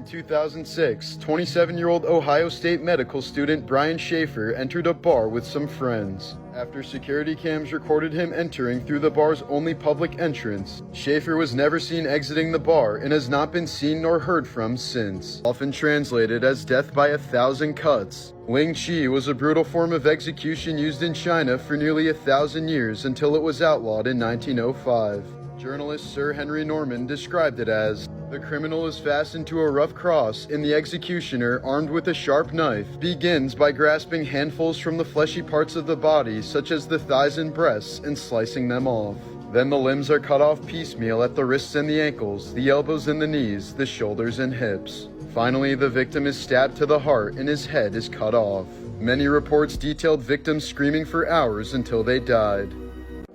In 2006, 27-year-old Ohio State medical student Brian Schaefer entered a bar with some friends. After security cams recorded him entering through the bar's only public entrance, Schaefer was never seen exiting the bar and has not been seen nor heard from since. Often translated as death by 1,000 cuts, Ling Chi was a brutal form of execution used in China for nearly 1,000 years until it was outlawed in 1905. Journalist Sir Henry Norman described it as, "The criminal is fastened to a rough cross, and the executioner, armed with a sharp knife, begins by grasping handfuls from the fleshy parts of the body, such as the thighs and breasts, and slicing them off. Then the limbs are cut off piecemeal at the wrists and the ankles, the elbows and the knees, the shoulders and hips. Finally, the victim is stabbed to the heart and his head is cut off." Many reports detailed victims screaming for hours until they died.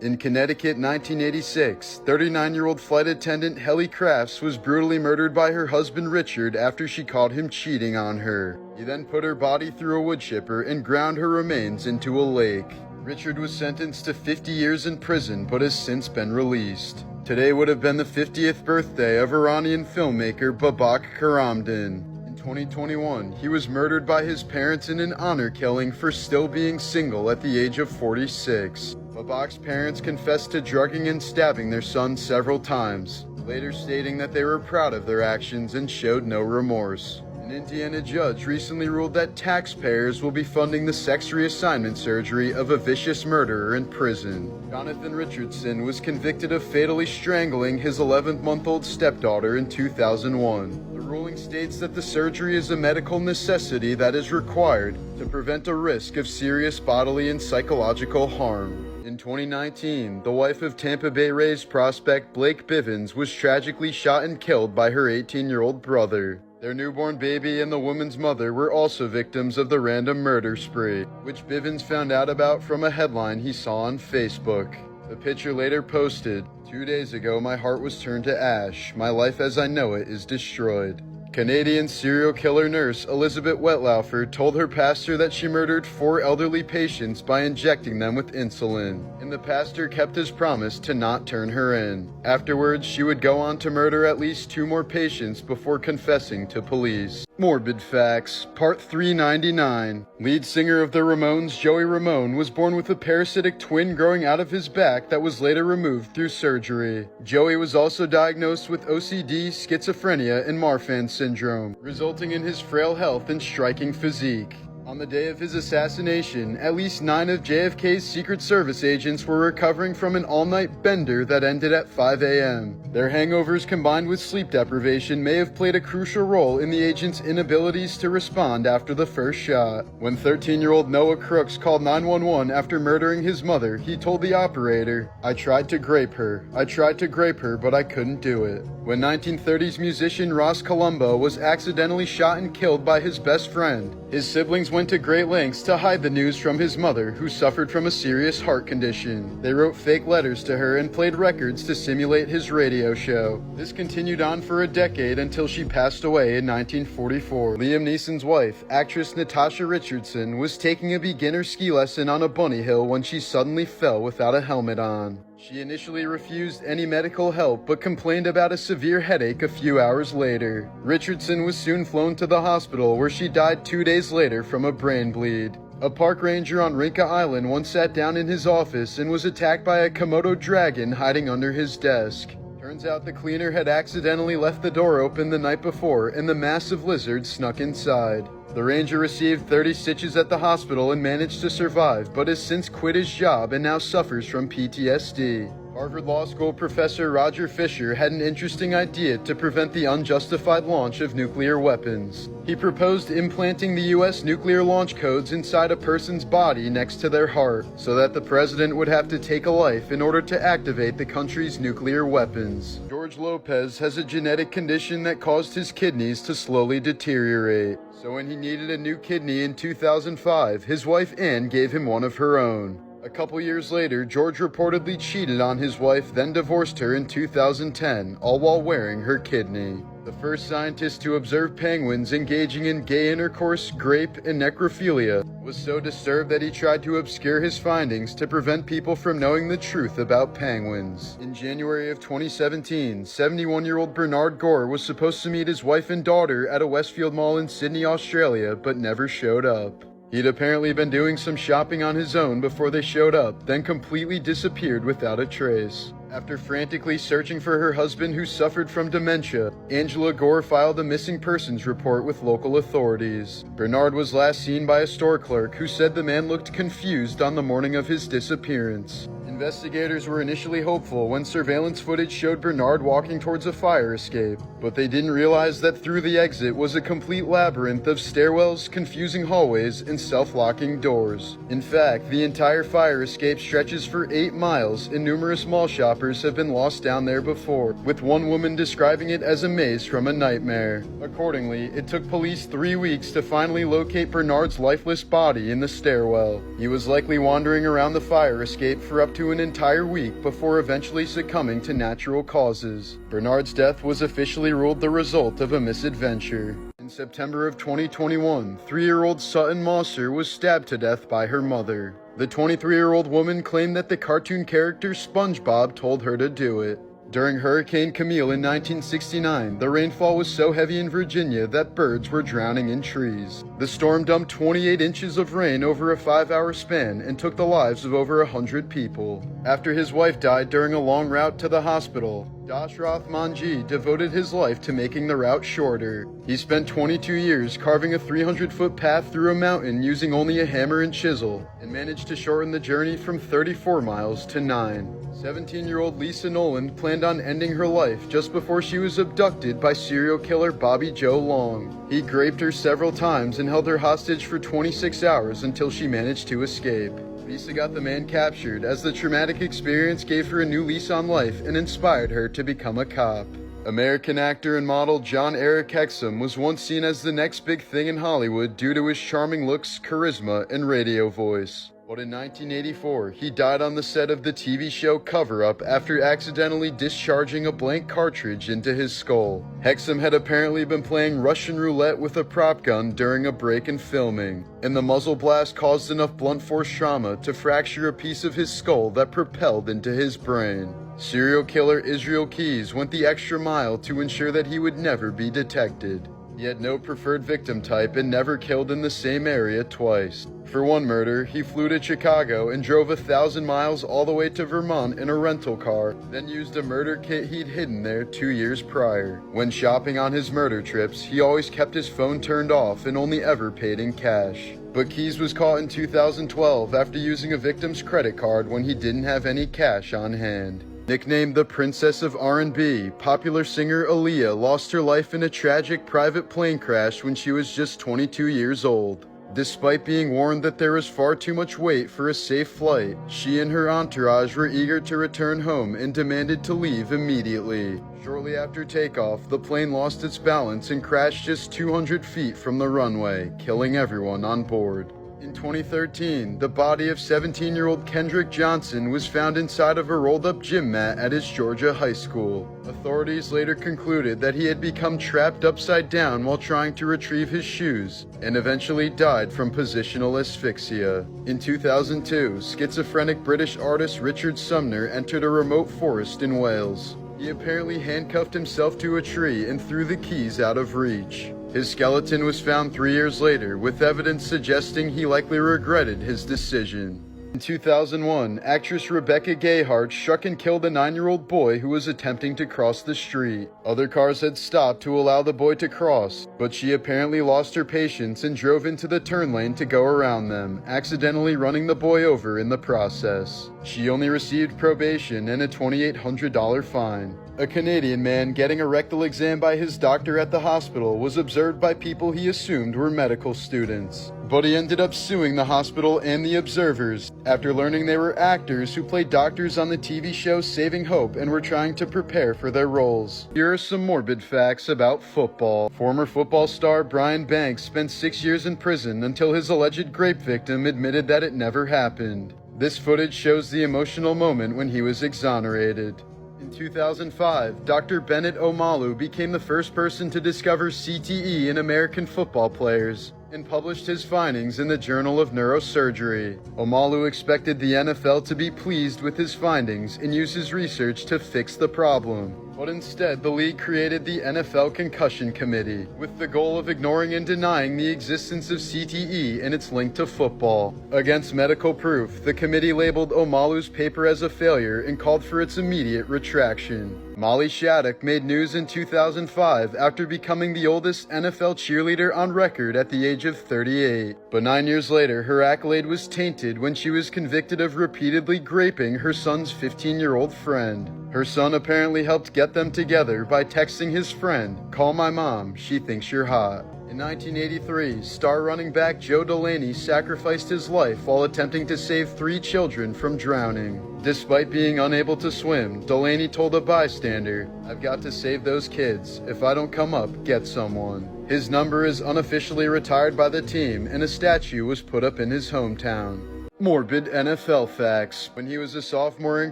In Connecticut, 1986, 39-year-old flight attendant Helly Crafts was brutally murdered by her husband Richard after she caught him cheating on her. He then put her body through a wood chipper and ground her remains into a lake. Richard was sentenced to 50 years in prison but has since been released. Today would have been the 50th birthday of Iranian filmmaker Babak Karamdan. In 2021, he was murdered by his parents in an honor killing for still being single at the age of 46. Babak's parents confessed to drugging and stabbing their son several times, later stating that they were proud of their actions and showed no remorse. An Indiana judge recently ruled that taxpayers will be funding the sex reassignment surgery of a vicious murderer in prison. Jonathan Richardson was convicted of fatally strangling his 11-month-old stepdaughter in 2001. The ruling states that the surgery is a medical necessity that is required to prevent a risk of serious bodily and psychological harm. In 2019, the wife of Tampa Bay Rays prospect Blake Bivens was tragically shot and killed by her 18-year-old brother. Their newborn baby and the woman's mother were also victims of the random murder spree, which Bivens found out about from a headline he saw on Facebook. The picture later posted, "2 days ago my heart was turned to ash. My life as I know it is destroyed." Canadian serial killer nurse Elizabeth Wetlaufer told her pastor that she murdered 4 elderly patients by injecting them with insulin, and the pastor kept his promise to not turn her in. Afterwards, she would go on to murder at least 2 more patients before confessing to police. Morbid Facts, Part 399. Lead singer of the Ramones, Joey Ramone, was born with a parasitic twin growing out of his back that was later removed through surgery. Joey was also diagnosed with OCD, schizophrenia, and Marfan syndrome, resulting in his frail health and striking physique. On the day of his assassination, at least 9 of JFK's Secret Service agents were recovering from an all-night bender that ended at 5 a.m. Their hangovers combined with sleep deprivation may have played a crucial role in the agents' inabilities to respond after the first shot. When 13-year-old Noah Crooks called 911 after murdering his mother, he told the operator, "I tried to grape her. I tried to grape her, but I couldn't do it." When 1930s musician Ross Colombo was accidentally shot and killed by his best friend, his siblings went to great lengths to hide the news from his mother, who suffered from a serious heart condition. They wrote fake letters to her and played records to simulate his radio show. This continued on for a decade until she passed away in 1944. Liam Neeson's wife, actress Natasha Richardson, was taking a beginner ski lesson on a bunny hill when she suddenly fell without a helmet on. She initially refused any medical help but complained about a severe headache a few hours later. Richardson was soon flown to the hospital where she died 2 days later from a brain bleed. A park ranger on Rinka Island once sat down in his office and was attacked by a Komodo dragon hiding under his desk. Turns out the cleaner had accidentally left the door open the night before and the massive lizard snuck inside. The ranger received 30 stitches at the hospital and managed to survive, but has since quit his job and now suffers from PTSD. Harvard Law School professor Roger Fisher had an interesting idea to prevent the unjustified launch of nuclear weapons. He proposed implanting the U.S. nuclear launch codes inside a person's body next to their heart, so that the president would have to take a life in order to activate the country's nuclear weapons. George Lopez has a genetic condition that caused his kidneys to slowly deteriorate. So when he needed a new kidney in 2005, his wife Anne gave him one of her own. A couple years later, George reportedly cheated on his wife, then divorced her in 2010, all while wearing her kidney. The first scientist to observe penguins engaging in gay intercourse, grape, and necrophilia was so disturbed that he tried to obscure his findings to prevent people from knowing the truth about penguins. In January of 2017, 71-year-old Bernard Gore was supposed to meet his wife and daughter at a Westfield mall in Sydney, Australia, but never showed up. He'd apparently been doing some shopping on his own before they showed up, then completely disappeared without a trace. After frantically searching for her husband who suffered from dementia, Angela Gore filed a missing persons report with local authorities. Bernard was last seen by a store clerk who said the man looked confused on the morning of his disappearance. Investigators were initially hopeful when surveillance footage showed Bernard walking towards a fire escape, but they didn't realize that through the exit was a complete labyrinth of stairwells, confusing hallways, and self-locking doors. In fact, the entire fire escape stretches for 8 miles, and numerous mall shoppers have been lost down there before, with one woman describing it as a maze from a nightmare. Accordingly, it took police 3 weeks to finally locate Bernard's lifeless body in the stairwell. He was likely wandering around the fire escape for up to an entire week before eventually succumbing to natural causes. Bernard's death was officially ruled the result of a misadventure. In September of 2021, 3-year-old Sutton Mosser was stabbed to death by her mother. The 23-year-old woman claimed that the cartoon character SpongeBob told her to do it. During Hurricane Camille in 1969, the rainfall was so heavy in Virginia that birds were drowning in trees. The storm dumped 28 inches of rain over a 5-hour span and took the lives of over 100 people. After his wife died during a long route to the hospital, Dashrath Manji devoted his life to making the route shorter. He spent 22 years carving a 300-foot path through a mountain using only a hammer and chisel, and managed to shorten the journey from 34 miles to 9. 17-year-old Lisa Noland planned on ending her life just before she was abducted by serial killer Bobby Joe Long. He raped her several times and held her hostage for 26 hours until she managed to escape. Lisa got the man captured, as the traumatic experience gave her a new lease on life and inspired her to become a cop. American actor and model John Eric Hexum was once seen as the next big thing in Hollywood due to his charming looks, charisma, and radio voice. But in 1984, he died on the set of the TV show Cover Up after accidentally discharging a blank cartridge into his skull. Hexum had apparently been playing Russian roulette with a prop gun during a break in filming, and the muzzle blast caused enough blunt force trauma to fracture a piece of his skull that propelled into his brain. Serial killer Israel Keyes went the extra mile to ensure that he would never be detected. He had no preferred victim type and never killed in the same area twice. For one murder, he flew to Chicago and drove 1,000 miles all the way to Vermont in a rental car, then used a murder kit he'd hidden there 2 years prior. When shopping on his murder trips, he always kept his phone turned off and only ever paid in cash. But Keyes was caught in 2012 after using a victim's credit card when he didn't have any cash on hand. Nicknamed the Princess of R&B, popular singer Aaliyah lost her life in a tragic private plane crash when she was just 22 years old. Despite being warned that there was far too much weight for a safe flight, she and her entourage were eager to return home and demanded to leave immediately. Shortly after takeoff, the plane lost its balance and crashed just 200 feet from the runway, killing everyone on board. In 2013, the body of 17-year-old Kendrick Johnson was found inside of a rolled-up gym mat at his Georgia high school. Authorities later concluded that he had become trapped upside down while trying to retrieve his shoes, and eventually died from positional asphyxia. In 2002, schizophrenic British artist Richard Sumner entered a remote forest in Wales. He apparently handcuffed himself to a tree and threw the keys out of reach. His skeleton was found 3 years later, with evidence suggesting he likely regretted his decision. In 2001, actress Rebecca Gayheart struck and killed a 9-year-old boy who was attempting to cross the street. Other cars had stopped to allow the boy to cross, but she apparently lost her patience and drove into the turn lane to go around them, accidentally running the boy over in the process. She only received probation and a $2,800 fine. A Canadian man getting a rectal exam by his doctor at the hospital was observed by people he assumed were medical students. But he ended up suing the hospital and the observers after learning they were actors who played doctors on the TV show Saving Hope and were trying to prepare for their roles. Here are some morbid facts about football. Former football star Brian Banks spent 6 years in prison until his alleged rape victim admitted that it never happened. This footage shows the emotional moment when he was exonerated. In 2005, Dr. Bennett Omalu became the first person to discover CTE in American football players, and published his findings in the Journal of Neurosurgery. Omalu expected the NFL to be pleased with his findings and use his research to fix the problem. But instead, the league created the NFL Concussion Committee, with the goal of ignoring and denying the existence of CTE and its link to football. Against medical proof, the committee labeled Omalu's paper as a failure and called for its immediate retraction. Molly Shattuck made news in 2005 after becoming the oldest NFL cheerleader on record at the age of 38. But 9 years later, her accolade was tainted when she was convicted of repeatedly graping her son's 15-year-old friend. Her son apparently helped get them together by texting his friend, "Call my mom, she thinks you're hot." In 1983, star running back Joe Delaney sacrificed his life while attempting to save 3 children from drowning. Despite being unable to swim, Delaney told a bystander, "I've got to save those kids. If I don't come up, get someone." His number is unofficially retired by the team, and a statue was put up in his hometown. Morbid NFL facts. When he was a sophomore in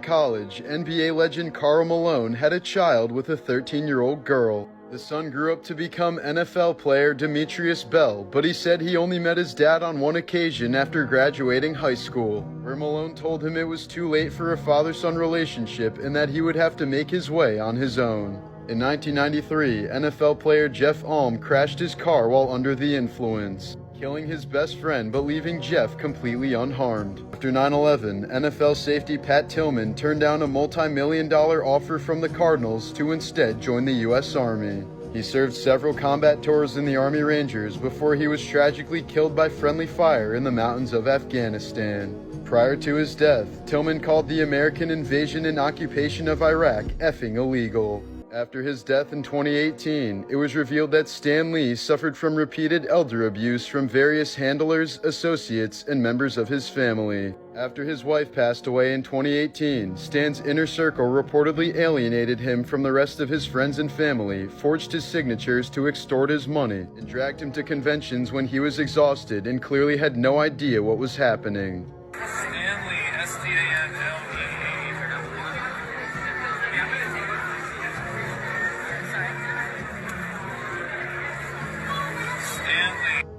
college, NBA legend Karl Malone had a child with a 13-year-old girl. The son grew up to become NFL player Demetrius Bell, but he said he only met his dad on one occasion after graduating high school, where Malone told him it was too late for a father-son relationship and that he would have to make his way on his own. In 1993, NFL player Jeff Alm crashed his car while under the influence, killing his best friend but leaving Jeff completely unharmed. After 9/11, NFL safety Pat Tillman turned down a multi-million-dollar offer from the Cardinals to instead join the U.S. Army. He served several combat tours in the Army Rangers before he was tragically killed by friendly fire in the mountains of Afghanistan. Prior to his death, Tillman called the American invasion and occupation of Iraq effing illegal. After his death in 2018, it was revealed that Stan Lee suffered from repeated elder abuse from various handlers, associates, and members of his family. After his wife passed away in 2018, Stan's inner circle reportedly alienated him from the rest of his friends and family, forged his signatures to extort his money, and dragged him to conventions when he was exhausted and clearly had no idea what was happening. Stanley, S-T-A-N-L-E-E.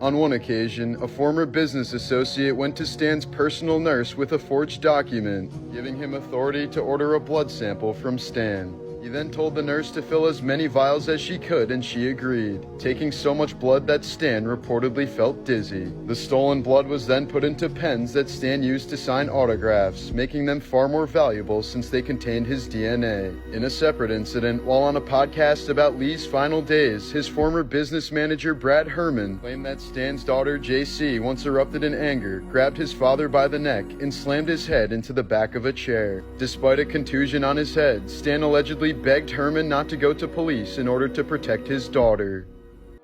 On one occasion, a former business associate went to Stan's personal nurse with a forged document, giving him authority to order a blood sample from Stan. He then told the nurse to fill as many vials as she could, and she agreed, taking so much blood that Stan reportedly felt dizzy. The stolen blood was then put into pens that Stan used to sign autographs, making them far more valuable since they contained his DNA. In a separate incident, while on a podcast about Lee's final days, his former business manager Brad Herman claimed that Stan's daughter JC once erupted in anger, grabbed his father by the neck, and slammed his head into the back of a chair. Despite a contusion on his head, Stan allegedly begged Herman not to go to police in order to protect his daughter.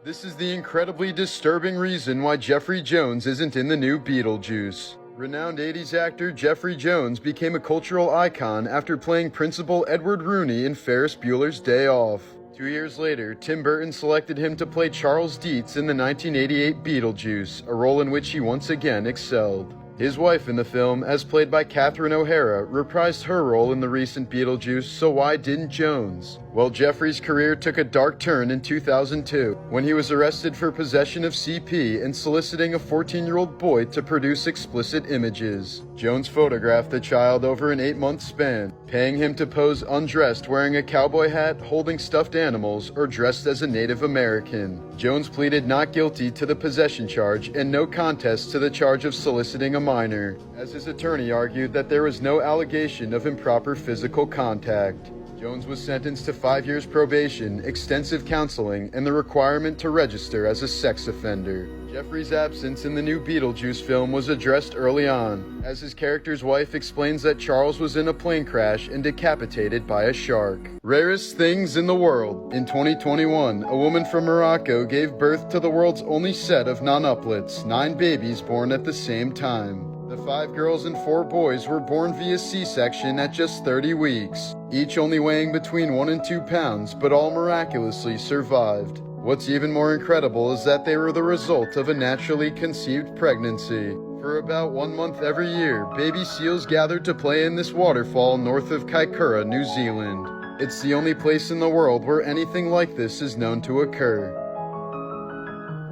This is the incredibly disturbing reason why Jeffrey Jones isn't in the new Beetlejuice. Renowned 80s actor Jeffrey Jones became a cultural icon after playing Principal Edward Rooney in Ferris Bueller's Day Off. 2 years later, Tim Burton selected him to play Charles Dietz in the 1988 Beetlejuice, a role in which he once again excelled. His wife in the film, as played by Catherine O'Hara, reprised her role in the recent Beetlejuice, so why didn't Jones? Well, Jeffrey's career took a dark turn in 2002, when he was arrested for possession of CP and soliciting a 14-year-old boy to produce explicit images. Jones photographed the child over an 8-month span, paying him to pose undressed wearing a cowboy hat, holding stuffed animals, or dressed as a Native American. Jones pleaded not guilty to the possession charge and no contest to the charge of soliciting a minor, as his attorney argued that there was no allegation of improper physical contact. Jones was sentenced to 5 years probation, extensive counseling, and the requirement to register as a sex offender. Jeffrey's absence in the new Beetlejuice film was addressed early on, as his character's wife explains that Charles was in a plane crash and decapitated by a shark. Rarest things in the world. In 2021, a woman from Morocco gave birth to the world's only set of nonuplets, 9 babies born at the same time. The 5 girls and 4 boys were born via C-section at just 30 weeks, each only weighing between 1 and 2 pounds, but all miraculously survived. What's even more incredible is that they were the result of a naturally conceived pregnancy. For about 1 month every year, baby seals gathered to play in this waterfall north of Kaikoura, New Zealand. It's the only place in the world where anything like this is known to occur.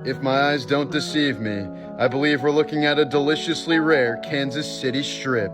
If my eyes don't deceive me, I believe we're looking at a deliciously rare Kansas City strip.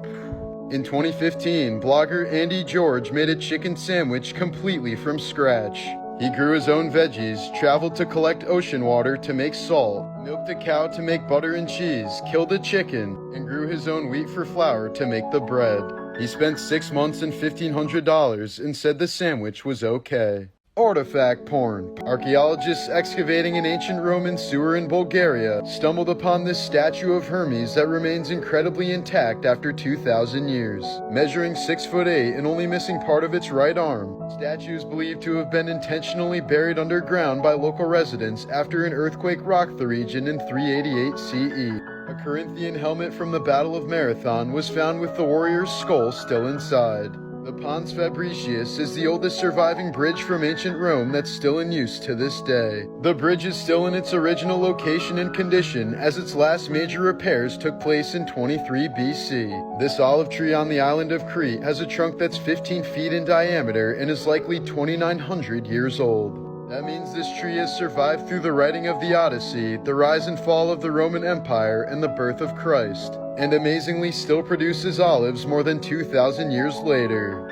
In 2015, blogger Andy George made a chicken sandwich completely from scratch. He grew his own veggies, traveled to collect ocean water to make salt, milked a cow to make butter and cheese, killed a chicken, and grew his own wheat for flour to make the bread. He spent 6 months and $1,500 and said the sandwich was okay. Artifact porn. Archaeologists excavating an ancient Roman sewer in Bulgaria stumbled upon this statue of Hermes that remains incredibly intact after 2,000 years. Measuring 6'8" and only missing part of its right arm, statue is believed to have been intentionally buried underground by local residents after an earthquake rocked the region in 388 CE. A Corinthian helmet from the Battle of Marathon was found with the warrior's skull still inside. The Pons Fabricius is the oldest surviving bridge from ancient Rome that's still in use to this day. The bridge is still in its original location and condition, as its last major repairs took place in 23 BC. This olive tree on the island of Crete has a trunk that's 15 feet in diameter and is likely 2,900 years old. That means this tree has survived through the writing of the Odyssey, the rise and fall of the Roman Empire, and the birth of Christ, and amazingly still produces olives more than 2,000 years later.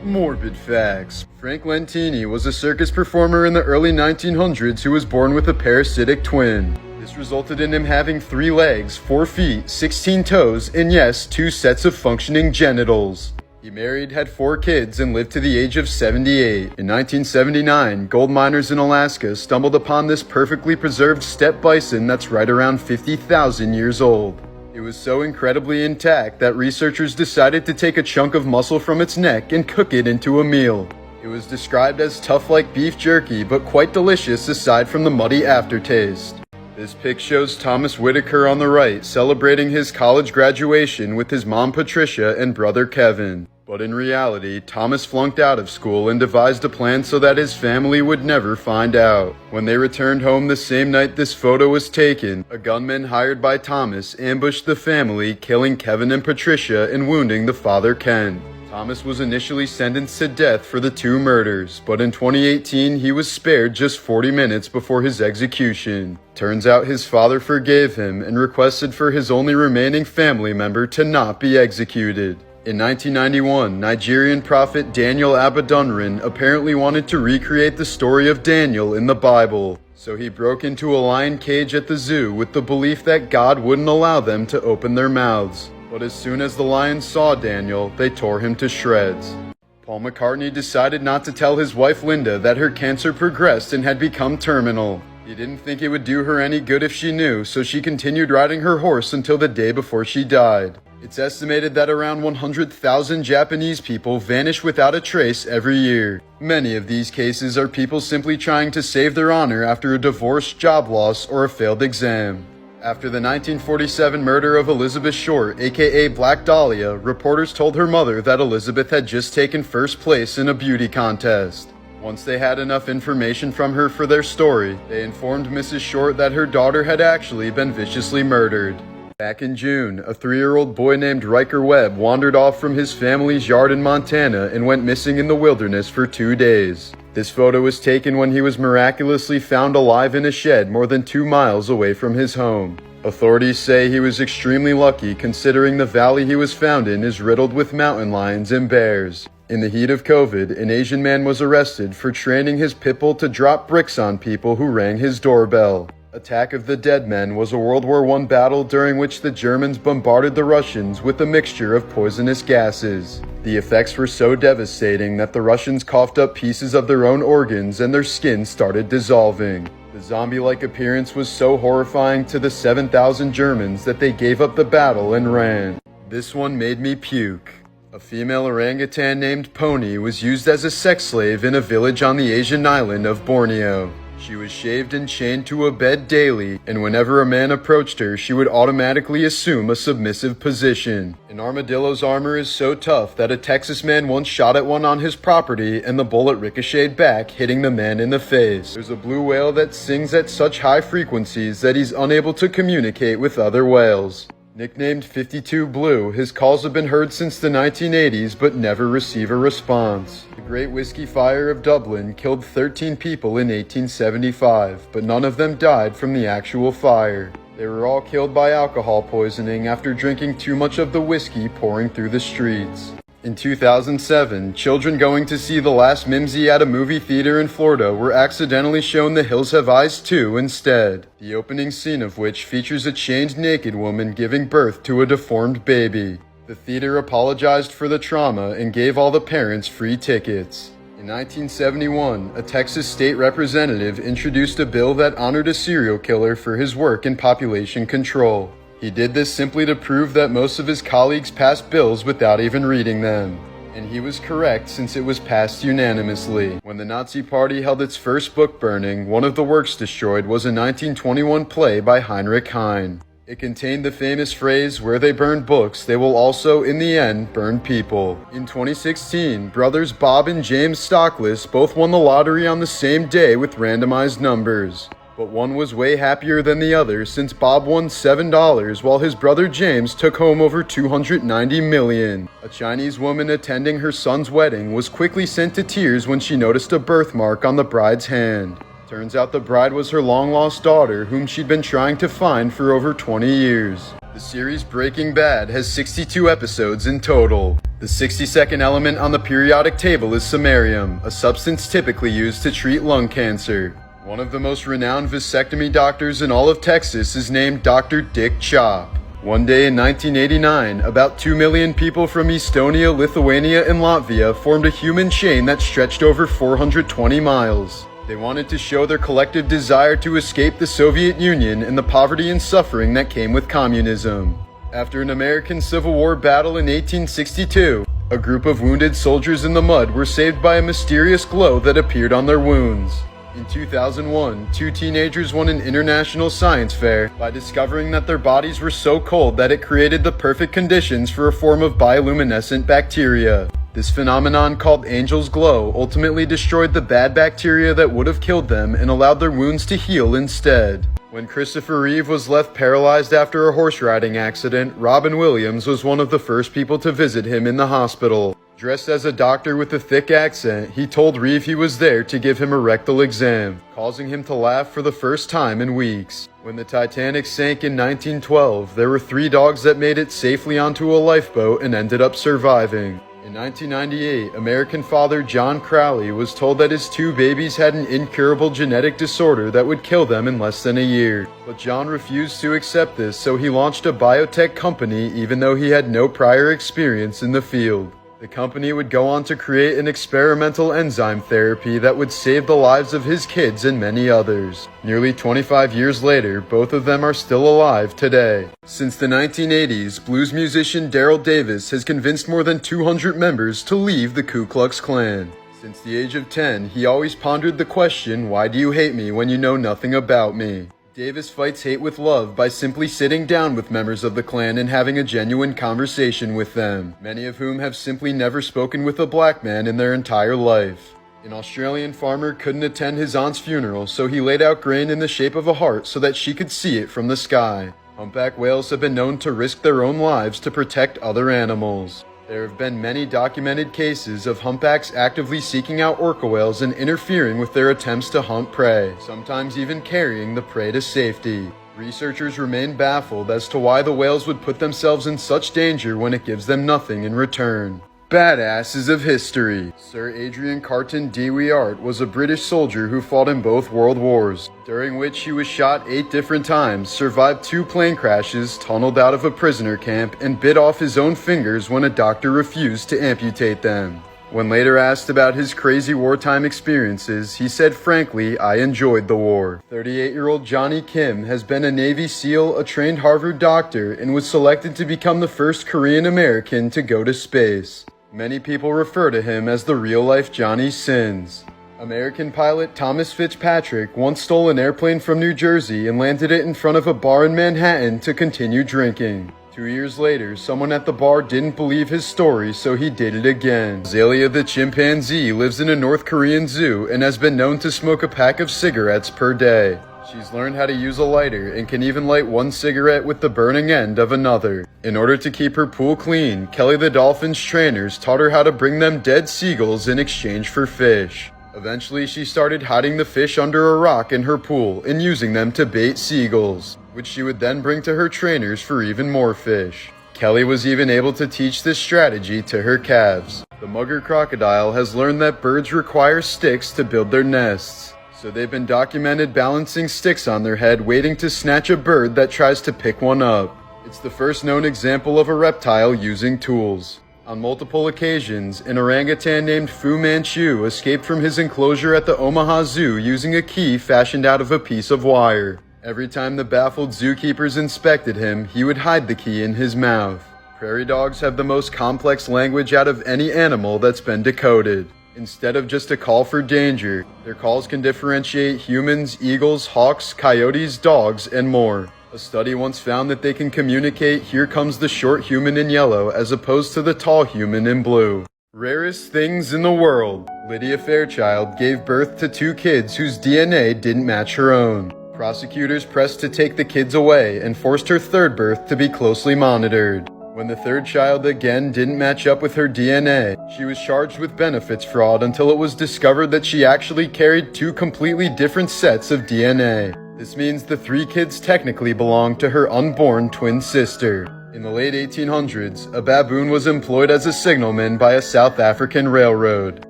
Morbid Facts. Frank Lentini was a circus performer in the early 1900s who was born with a parasitic twin. This resulted in him having 3 legs, 4 feet, 16 toes, and yes, 2 sets of functioning genitals. He married, had 4 kids, and lived to the age of 78. In 1979, gold miners in Alaska stumbled upon this perfectly preserved steppe bison that's right around 50,000 years old. It was so incredibly intact that researchers decided to take a chunk of muscle from its neck and cook it into a meal. It was described as tough like beef jerky, but quite delicious aside from the muddy aftertaste. This pic shows Thomas Whitaker on the right celebrating his college graduation with his mom Patricia and brother Kevin. But in reality, Thomas flunked out of school and devised a plan so that his family would never find out. When they returned home the same night this photo was taken, a gunman hired by Thomas ambushed the family, killing Kevin and Patricia and wounding the father Ken. Thomas was initially sentenced to death for the 2 murders, but in 2018 he was spared just 40 minutes before his execution. Turns out his father forgave him and requested for his only remaining family member to not be executed. In 1991, Nigerian prophet Daniel Abadunrin apparently wanted to recreate the story of Daniel in the Bible, so he broke into a lion cage at the zoo with the belief that God wouldn't allow them to open their mouths. But as soon as the lions saw Daniel, they tore him to shreds. Paul McCartney decided not to tell his wife Linda that her cancer progressed and had become terminal. He didn't think it would do her any good if she knew, so she continued riding her horse until the day before she died. It's estimated that around 100,000 Japanese people vanish without a trace every year. Many of these cases are people simply trying to save their honor after a divorce, job loss, or a failed exam. After the 1947 murder of Elizabeth Short, aka Black Dahlia, reporters told her mother that Elizabeth had just taken first place in a beauty contest. Once they had enough information from her for their story, they informed Mrs. Short that her daughter had actually been viciously murdered. Back in June, a 3-year-old boy named Riker Webb wandered off from his family's yard in Montana and went missing in the wilderness for 2 days. This photo was taken when he was miraculously found alive in a shed more than 2 miles away from his home. Authorities say he was extremely lucky considering the valley he was found in is riddled with mountain lions and bears. In the heat of COVID, an Asian man was arrested for training his pit bull to drop bricks on people who rang his doorbell. Attack of the Dead Men was a World War I battle during which the Germans bombarded the Russians with a mixture of poisonous gases. The effects were so devastating that the Russians coughed up pieces of their own organs and their skin started dissolving. The zombie-like appearance was so horrifying to the 7,000 Germans that they gave up the battle and ran. This one made me puke. A female orangutan named Pony was used as a sex slave in a village on the Asian island of Borneo. She was shaved and chained to a bed daily, and whenever a man approached her, she would automatically assume a submissive position. An armadillo's armor is so tough that a Texas man once shot at one on his property, and the bullet ricocheted back, hitting the man in the face. There's a blue whale that sings at such high frequencies that he's unable to communicate with other whales. Nicknamed 52 Blue, his calls have been heard since the 1980s but never receive a response. The Great Whiskey Fire of Dublin killed 13 people in 1875, but none of them died from the actual fire. They were all killed by alcohol poisoning after drinking too much of the whiskey pouring through the streets. In 2007, children going to see The Last Mimsy at a movie theater in Florida were accidentally shown The Hills Have Eyes 2 instead, the opening scene of which features a chained naked woman giving birth to a deformed baby. The theater apologized for the trauma and gave all the parents free tickets. In 1971, a Texas state representative introduced a bill that honored a serial killer for his work in population control. He did this simply to prove that most of his colleagues passed bills without even reading them. And he was correct, since it was passed unanimously. When the Nazi Party held its first book burning, one of the works destroyed was a 1921 play by Heinrich Heine. It contained the famous phrase, "Where they burn books, they will also, in the end, burn people." In 2016, brothers Bob and James Stockless both won the lottery on the same day with randomized numbers. But one was way happier than the other, since Bob won $7 while his brother James took home over $290 million. A Chinese woman attending her son's wedding was quickly sent to tears when she noticed a birthmark on the bride's hand. Turns out the bride was her long-lost daughter, whom she'd been trying to find for over 20 years. The series Breaking Bad has 62 episodes in total. The 62nd element on the periodic table is samarium, a substance typically used to treat lung cancer. One of the most renowned vasectomy doctors in all of Texas is named Dr. Dick Chop. One day in 1989, about 2 million people from Estonia, Lithuania, and Latvia formed a human chain that stretched over 420 miles. They wanted to show their collective desire to escape the Soviet Union and the poverty and suffering that came with communism. After an American Civil War battle in 1862, a group of wounded soldiers in the mud were saved by a mysterious glow that appeared on their wounds. In 2001, two teenagers won an international science fair by discovering that their bodies were so cold that it created the perfect conditions for a form of bioluminescent bacteria. This phenomenon, called angel's glow, ultimately destroyed the bad bacteria that would have killed them and allowed their wounds to heal instead. When Christopher Reeve was left paralyzed after a horse riding accident, Robin Williams was one of the first people to visit him in the hospital. Dressed as a doctor with a thick accent, he told Reeve he was there to give him a rectal exam, causing him to laugh for the first time in weeks. When the Titanic sank in 1912, there were 3 dogs that made it safely onto a lifeboat and ended up surviving. In 1998, American father John Crowley was told that his 2 babies had an incurable genetic disorder that would kill them in less than a year. But John refused to accept this, so he launched a biotech company even though he had no prior experience in the field. The company would go on to create an experimental enzyme therapy that would save the lives of his kids and many others. Nearly 25 years later, both of them are still alive today. Since the 1980s, blues musician Daryl Davis has convinced more than 200 members to leave the Ku Klux Klan. Since the age of 10, he always pondered the question, "Why do you hate me when you know nothing about me?" Davis fights hate with love by simply sitting down with members of the Klan and having a genuine conversation with them, many of whom have simply never spoken with a black man in their entire life. An Australian farmer couldn't attend his aunt's funeral, so he laid out grain in the shape of a heart so that she could see it from the sky. Humpback whales have been known to risk their own lives to protect other animals. There have been many documented cases of humpbacks actively seeking out orca whales and interfering with their attempts to hunt prey, sometimes even carrying the prey to safety. Researchers remain baffled as to why the whales would put themselves in such danger when it gives them nothing in return. Badasses of history. Sir Adrian Carton Dewey-Art was a British soldier who fought in both World Wars, during which he was shot 8 different times, survived 2 plane crashes, tunneled out of a prisoner camp, and bit off his own fingers when a doctor refused to amputate them. When later asked about his crazy wartime experiences, he said, "Frankly, I enjoyed the war." 38-year-old Johnny Kim has been a Navy SEAL, a trained Harvard doctor, and was selected to become the first Korean American to go to space. Many people refer to him as the real-life Johnny Sins. American pilot Thomas Fitzpatrick once stole an airplane from New Jersey and landed it in front of a bar in Manhattan to continue drinking. 2 years later, someone at the bar didn't believe his story, so he did it again. Azalea the chimpanzee lives in a North Korean zoo and has been known to smoke a pack of cigarettes per day. She's learned how to use a lighter and can even light one cigarette with the burning end of another. In order to keep her pool clean, Kelly the dolphin's trainers taught her how to bring them dead seagulls in exchange for fish. Eventually, she started hiding the fish under a rock in her pool and using them to bait seagulls, which she would then bring to her trainers for even more fish. Kelly was even able to teach this strategy to her calves. The mugger crocodile has learned that birds require sticks to build their nests, so they've been documented balancing sticks on their head waiting to snatch a bird that tries to pick one up. It's the first known example of a reptile using tools. On multiple occasions, an orangutan named Fu Manchu escaped from his enclosure at the Omaha Zoo using a key fashioned out of a piece of wire. Every time the baffled zookeepers inspected him, he would hide the key in his mouth. Prairie dogs have the most complex language out of any animal that's been decoded. Instead of just a call for danger, their calls can differentiate humans, eagles, hawks, coyotes, dogs, and more. A study once found that they can communicate "here comes the short human in yellow" as opposed to the tall human in blue. Rarest things in the world. Lydia Fairchild gave birth to 2 kids whose DNA didn't match her own. Prosecutors pressed to take the kids away and forced her 3rd birth to be closely monitored. When the 3rd child again didn't match up with her DNA, she was charged with benefits fraud until it was discovered that she actually carried 2 completely different sets of DNA. This means the 3 kids technically belonged to her unborn twin sister. In the late 1800s, a baboon was employed as a signalman by a South African railroad.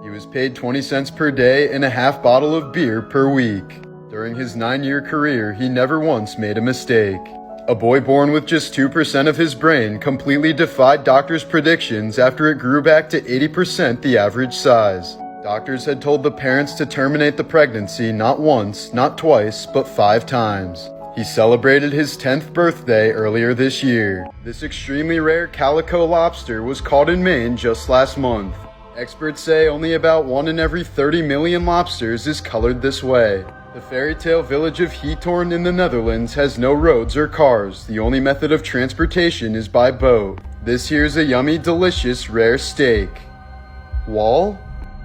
He was paid 20 cents per day and a half bottle of beer per week. During his 9-year career, he never once made a mistake. A boy born with just 2% of his brain completely defied doctors' predictions after it grew back to 80% the average size. Doctors had told the parents to terminate the pregnancy not once, not twice, but 5 times. He celebrated his 10th birthday earlier this year. This extremely rare calico lobster was caught in Maine just last month. Experts say only about 1 in every 30 million lobsters is colored this way. The fairy tale village of Heathorn in the Netherlands has no roads or cars. The only method of transportation is by boat. This here's a yummy, delicious, rare steak. Wall?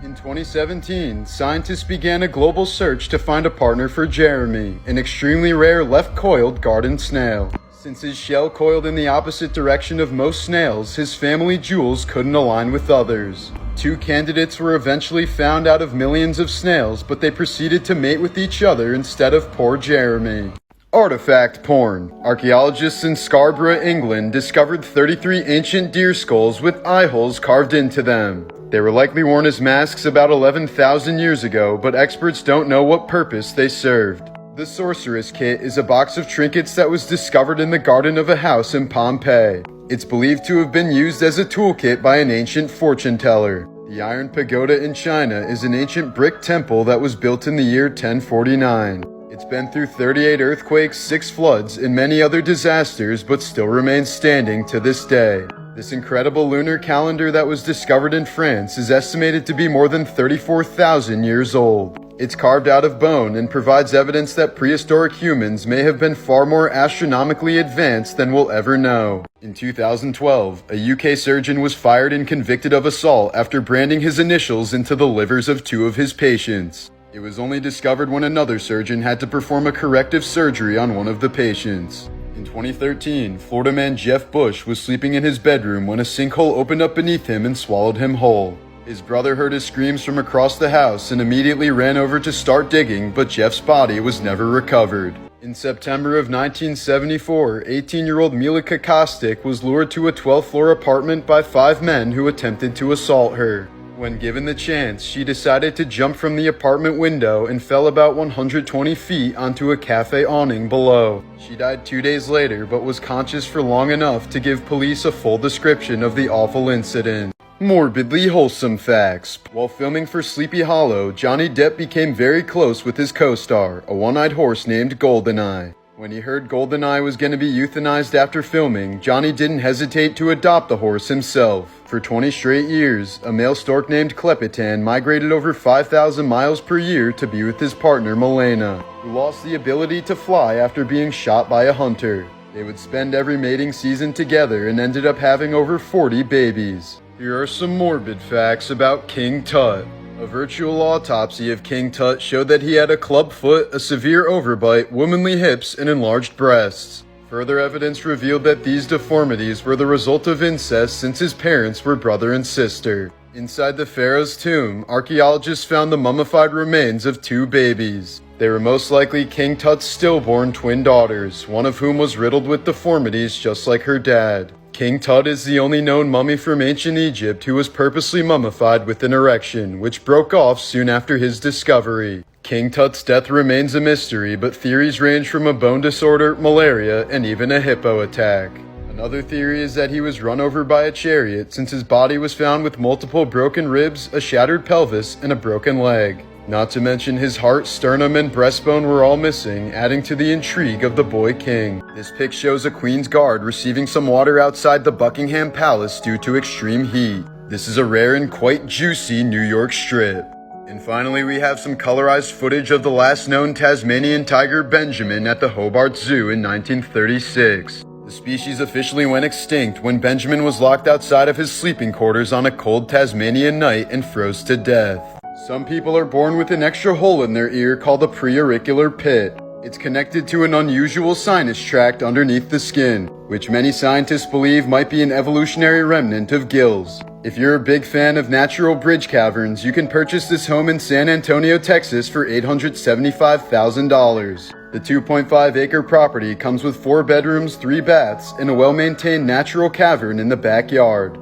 In 2017, scientists began a global search to find a partner for Jeremy, an extremely rare left-coiled garden snail. Since his shell coiled in the opposite direction of most snails, his family jewels couldn't align with others. 2 candidates were eventually found out of millions of snails, but they proceeded to mate with each other instead of poor Jeremy. Artifact porn. Archaeologists in Scarborough, England, discovered 33 ancient deer skulls with eye holes carved into them. They were likely worn as masks about 11,000 years ago, but experts don't know what purpose they served. The Sorceress Kit is a box of trinkets that was discovered in the garden of a house in Pompeii. It's believed to have been used as a toolkit by an ancient fortune teller. The Iron Pagoda in China is an ancient brick temple that was built in the year 1049. It's been through 38 earthquakes, 6 floods, and many other disasters, but still remains standing to this day. This incredible lunar calendar that was discovered in France is estimated to be more than 34,000 years old. It's carved out of bone and provides evidence that prehistoric humans may have been far more astronomically advanced than we'll ever know. In 2012, a UK surgeon was fired and convicted of assault after branding his initials into the livers of 2 of his patients. It was only discovered when another surgeon had to perform a corrective surgery on one of the patients. In 2013, Florida man Jeff Bush was sleeping in his bedroom when a sinkhole opened up beneath him and swallowed him whole. His brother heard his screams from across the house and immediately ran over to start digging, but Jeff's body was never recovered. In September of 1974, 18-year-old Milika Kostic was lured to a 12th floor apartment by 5 men who attempted to assault her. When given the chance, she decided to jump from the apartment window and fell about 120 feet onto a cafe awning below. She died 2 days later, but was conscious for long enough to give police a full description of the awful incident. Morbidly wholesome facts. While filming for Sleepy Hollow, Johnny Depp became very close with his co-star, a one-eyed horse named Goldeneye. When he heard Goldeneye was going to be euthanized after filming, Johnny didn't hesitate to adopt the horse himself. For 20 straight years, a male stork named Klepitan migrated over 5,000 miles per year to be with his partner Milena, who lost the ability to fly after being shot by a hunter. They would spend every mating season together and ended up having over 40 babies. Here are some morbid facts about King Tut. A virtual autopsy of King Tut showed that he had a club foot, a severe overbite, womanly hips, and enlarged breasts. Further evidence revealed that these deformities were the result of incest since his parents were brother and sister. Inside the pharaoh's tomb, archaeologists found the mummified remains of 2 babies. They were most likely King Tut's stillborn twin daughters, one of whom was riddled with deformities just like her dad. King Tut is the only known mummy from ancient Egypt who was purposely mummified with an erection, which broke off soon after his discovery. King Tut's death remains a mystery, but theories range from a bone disorder, malaria, and even a hippo attack. Another theory is that he was run over by a chariot, since his body was found with multiple broken ribs, a shattered pelvis, and a broken leg. Not to mention his heart, sternum, and breastbone were all missing, adding to the intrigue of the boy king. This pic shows a queen's guard receiving some water outside the Buckingham Palace due to extreme heat. This is a rare and quite juicy New York strip. And finally, we have some colorized footage of the last known Tasmanian tiger Benjamin at the Hobart Zoo in 1936. The species officially went extinct when Benjamin was locked outside of his sleeping quarters on a cold Tasmanian night and froze to death. Some people are born with an extra hole in their ear called a preauricular pit. It's connected to an unusual sinus tract underneath the skin, which many scientists believe might be an evolutionary remnant of gills. If you're a big fan of natural bridge caverns, you can purchase this home in San Antonio, Texas for $875,000. The 2.5-acre property comes with 4 bedrooms, 3 baths, and a well-maintained natural cavern in the backyard.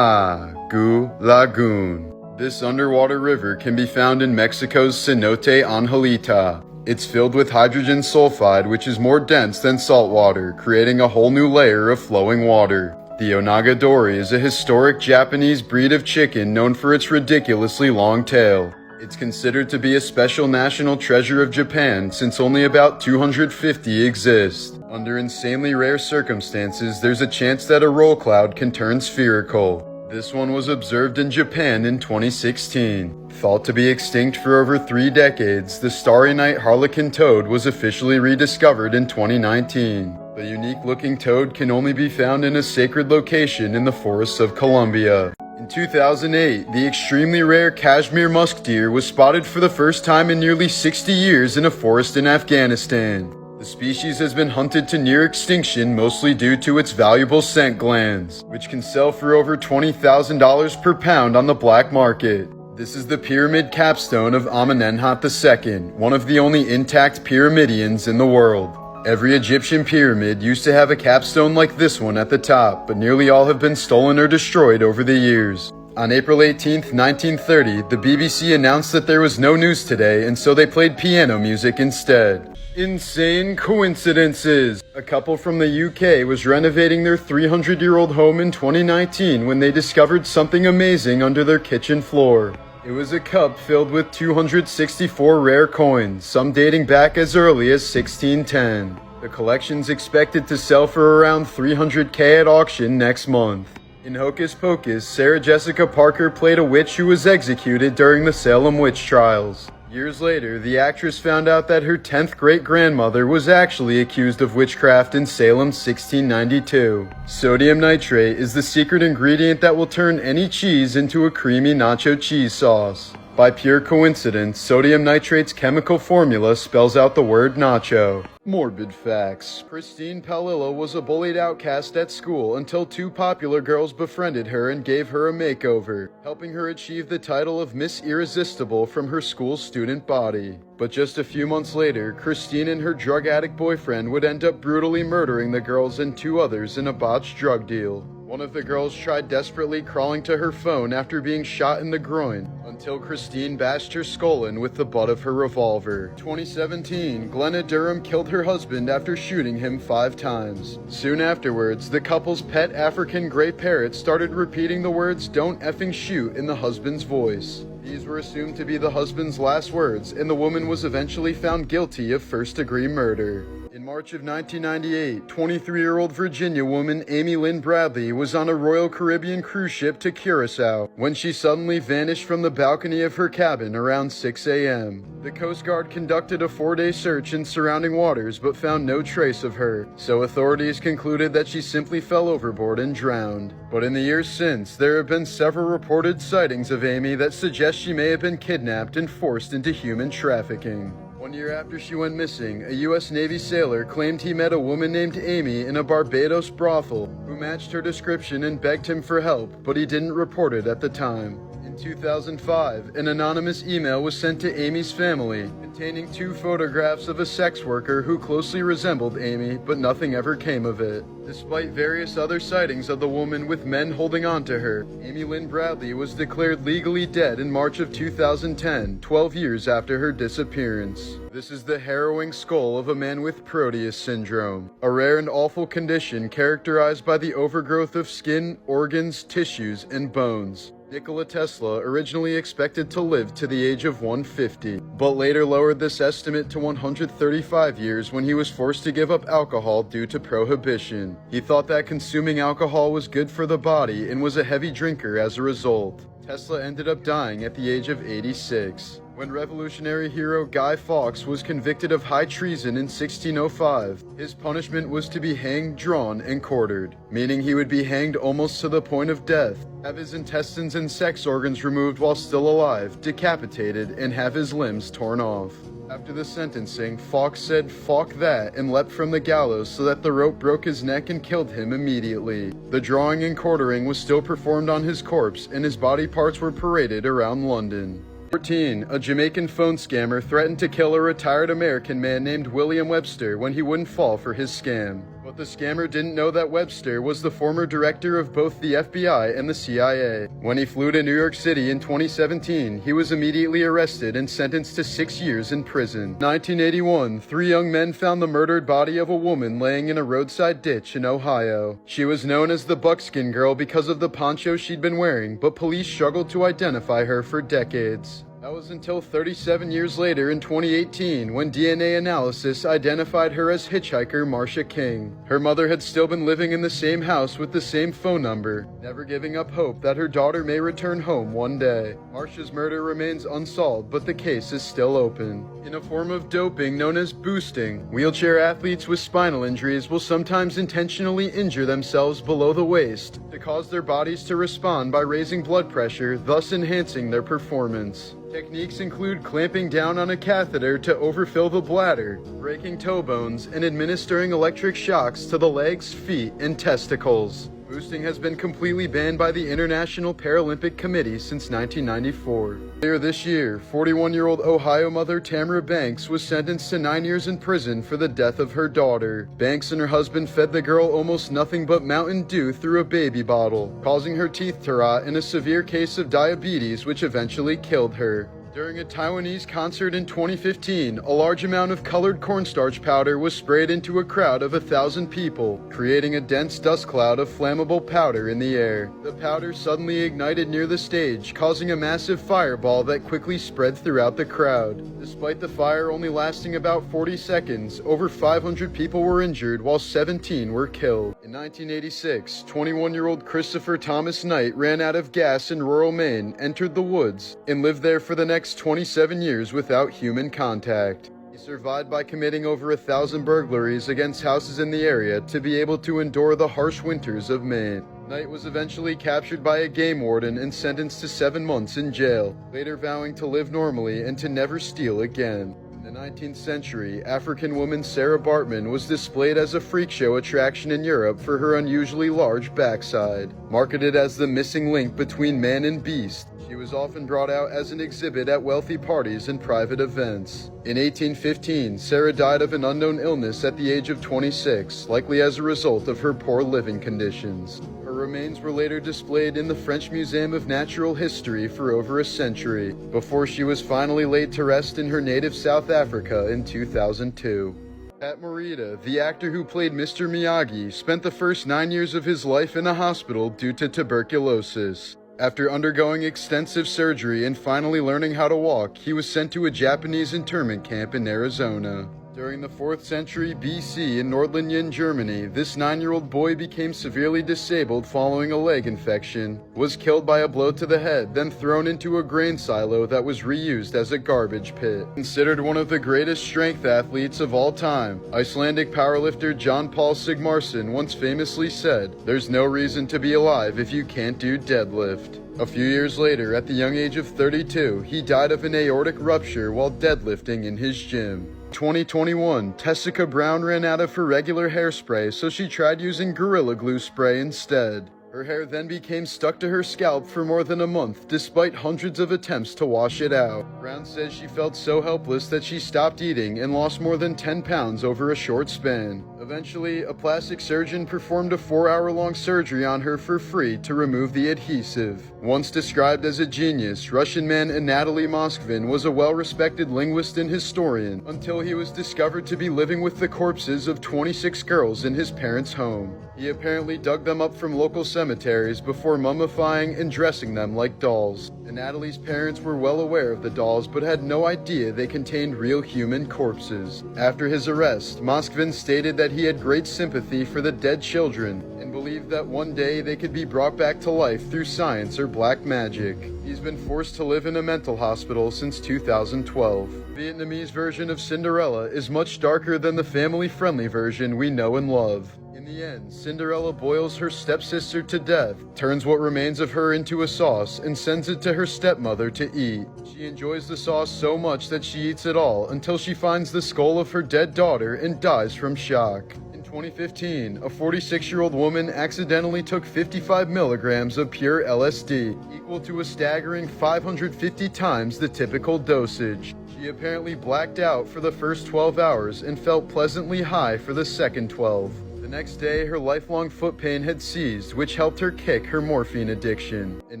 Goo Lagoon. This underwater river can be found in Mexico's Cenote Angelita. It's filled with hydrogen sulfide, which is more dense than salt water, creating a whole new layer of flowing water. The Onagadori is a historic Japanese breed of chicken known for its ridiculously long tail. It's considered to be a special national treasure of Japan since only about 250 exist. Under insanely rare circumstances, there's a chance that a roll cloud can turn spherical. This one was observed in Japan in 2016. Thought to be extinct for over 3 decades, the starry night harlequin toad was officially rediscovered in 2019. The unique-looking toad can only be found in a sacred location in the forests of Colombia. In 2008, the extremely rare Kashmir musk deer was spotted for the first time in nearly 60 years in a forest in Afghanistan. The species has been hunted to near extinction mostly due to its valuable scent glands, which can sell for over $20,000 per pound on the black market. This is the pyramid capstone of Amenemhat II, one of the only intact pyramidions in the world. Every Egyptian pyramid used to have a capstone like this one at the top, but nearly all have been stolen or destroyed over the years. On April 18, 1930, the BBC announced that there was no news today, and so they played piano music instead. Insane coincidences! A couple from the UK was renovating their 300-year-old home in 2019 when they discovered something amazing under their kitchen floor. It was a cup filled with 264 rare coins, some dating back as early as 1610. The collection's expected to sell for around $300K at auction next month. In Hocus Pocus, Sarah Jessica Parker played a witch who was executed during the Salem witch trials. Years later, the actress found out that her 10th great-grandmother was actually accused of witchcraft in Salem 1692. Sodium nitrate is the secret ingredient that will turn any cheese into a creamy nacho cheese sauce. By pure coincidence, sodium nitrate's chemical formula spells out the word nacho. Morbid Facts. Christine Palillo was a bullied outcast at school until 2 popular girls befriended her and gave her a makeover, helping her achieve the title of Miss Irresistible from her school's student body. But just a few months later, Christine and her drug addict boyfriend would end up brutally murdering the girls and 2 others in a botched drug deal. One of the girls tried desperately crawling to her phone after being shot in the groin, until Christine bashed her skull in with the butt of her revolver. 2017, Glenna Durham killed her husband after shooting him 5 times. Soon afterwards, the couple's pet African gray parrot started repeating the words "don't effing shoot" in the husband's voice. These were assumed to be the husband's last words, and the woman was eventually found guilty of first-degree murder. In March of 1998, 23-year-old Virginia woman Amy Lynn Bradley was on a Royal Caribbean cruise ship to Curacao when she suddenly vanished from the balcony of her cabin around 6 a.m. The Coast Guard conducted a 4-day search in surrounding waters but found no trace of her, so authorities concluded that she simply fell overboard and drowned. But in the years since, there have been several reported sightings of Amy that suggest suggests she may have been kidnapped and forced into human trafficking. 1 year after she went missing, a U.S. Navy sailor claimed he met a woman named Amy in a Barbados brothel who matched her description and begged him for help, but he didn't report it at the time. In 2005, an anonymous email was sent to Amy's family containing 2 photographs of a sex worker who closely resembled Amy, but nothing ever came of it. Despite various other sightings of the woman with men holding on to her, Amy Lynn Bradley was declared legally dead in March of 2010, 12 years after her disappearance. This is the harrowing skull of a man with Proteus syndrome, a rare and awful condition characterized by the overgrowth of skin, organs, tissues, and bones. Nikola Tesla originally expected to live to the age of 150, but later lowered this estimate to 135 years when he was forced to give up alcohol due to prohibition. He thought that consuming alcohol was good for the body and was a heavy drinker as a result. Tesla ended up dying at the age of 86. When revolutionary hero Guy Fawkes was convicted of high treason in 1605, his punishment was to be hanged, drawn, and quartered, meaning he would be hanged almost to the point of death, have his intestines and sex organs removed while still alive, decapitated, and have his limbs torn off. After the sentencing, Fawkes said "fuck that" and leapt from the gallows so that the rope broke his neck and killed him immediately. The drawing and quartering was still performed on his corpse, and his body parts were paraded around London. 14. A Jamaican phone scammer threatened to kill a retired American man named William Webster when he wouldn't fall for his scam. But the scammer didn't know that Webster was the former director of both the FBI and the CIA. When he flew to New York City in 2017, he was immediately arrested and sentenced to 6 years in prison. 1981, 3 young men found the murdered body of a woman laying in a roadside ditch in Ohio. She was known as the Buckskin Girl because of the poncho she'd been wearing, but police struggled to identify her for decades. That was until 37 years later in 2018 when DNA analysis identified her as hitchhiker Marsha King. Her mother had still been living in the same house with the same phone number, never giving up hope that her daughter may return home one day. Marsha's murder remains unsolved, but the case is still open. In a form of doping known as boosting, wheelchair athletes with spinal injuries will sometimes intentionally injure themselves below the waist to cause their bodies to respond by raising blood pressure, thus enhancing their performance. Techniques include clamping down on a catheter to overfill the bladder, breaking toe bones, and administering electric shocks to the legs, feet, and testicles. Boosting has been completely banned by the International Paralympic Committee since 1994. Earlier this year, 41-year-old Ohio mother Tamara Banks was sentenced to 9 years in prison for the death of her daughter. Banks and her husband fed the girl almost nothing but Mountain Dew through a baby bottle, causing her teeth to rot and a severe case of diabetes, which eventually killed her. During a Taiwanese concert in 2015, a large amount of colored cornstarch powder was sprayed into a crowd of 1,000 people, creating a dense dust cloud of flammable powder in the air. The powder suddenly ignited near the stage, causing a massive fireball that quickly spread throughout the crowd. Despite the fire only lasting about 40 seconds, over 500 people were injured while 17 were killed. In 1986, 21-year-old Christopher Thomas Knight ran out of gas in rural Maine, entered the woods, and lived there for the next 27 years without human contact. He survived by committing over 1,000 burglaries against houses in the area to be able to endure the harsh winters of Maine. Knight was eventually captured by a game warden and sentenced to 7 months in jail, later vowing to live normally and to never steal again. In the 19th century, African woman Sarah Bartman was displayed as a freak show attraction in Europe for her unusually large backside. Marketed as the missing link between man and beast, she was often brought out as an exhibit at wealthy parties and private events. In 1815, Sarah died of an unknown illness at the age of 26, likely as a result of her poor living conditions. Her remains were later displayed in the French Museum of Natural History for over a century, before she was finally laid to rest in her native South Africa in 2002. Pat Morita, the actor who played Mr. Miyagi, spent the first 9 years of his life in a hospital due to tuberculosis. After undergoing extensive surgery and finally learning how to walk, he was sent to a Japanese internment camp in Arizona. During the 4th century BC in Nordlingen, Germany, this 9-year-old boy became severely disabled following a leg infection, was killed by a blow to the head, then thrown into a grain silo that was reused as a garbage pit. Considered one of the greatest strength athletes of all time, Icelandic powerlifter John Paul Sigmarsson once famously said, "There's no reason to be alive if you can't do deadlift." A few years later, at the young age of 32, he died of an aortic rupture while deadlifting in his gym. 2021, Tessica Brown ran out of her regular hairspray, so she tried using Gorilla Glue spray instead. Her hair then became stuck to her scalp for more than a month, despite hundreds of attempts to wash it out. Brown says she felt so helpless that she stopped eating and lost more than 10 pounds over a short span. Eventually, a plastic surgeon performed a 4-hour-long surgery on her for free to remove the adhesive. Once described as a genius, Russian man Anatoly Moskvin was a well-respected linguist and historian until he was discovered to be living with the corpses of 26 girls in his parents' home. He apparently dug them up from local cemeteries before mummifying and dressing them like dolls. Anatoly's parents were well aware of the dolls but had no idea they contained real human corpses. After his arrest, Moskvin stated that he had great sympathy for the dead children and believed that one day they could be brought back to life through science or black magic. He's been forced to live in a mental hospital since 2012. The Vietnamese version of Cinderella is much darker than the family-friendly version we know and love. In the end, Cinderella boils her stepsister to death, turns what remains of her into a sauce, and sends it to her stepmother to eat. She enjoys the sauce so much that she eats it all until she finds the skull of her dead daughter and dies from shock. In 2015, a 46-year-old woman accidentally took 55 milligrams of pure LSD, equal to a staggering 550 times the typical dosage. She apparently blacked out for the first 12 hours and felt pleasantly high for the second 12. The next day, her lifelong foot pain had ceased, which helped her kick her morphine addiction. In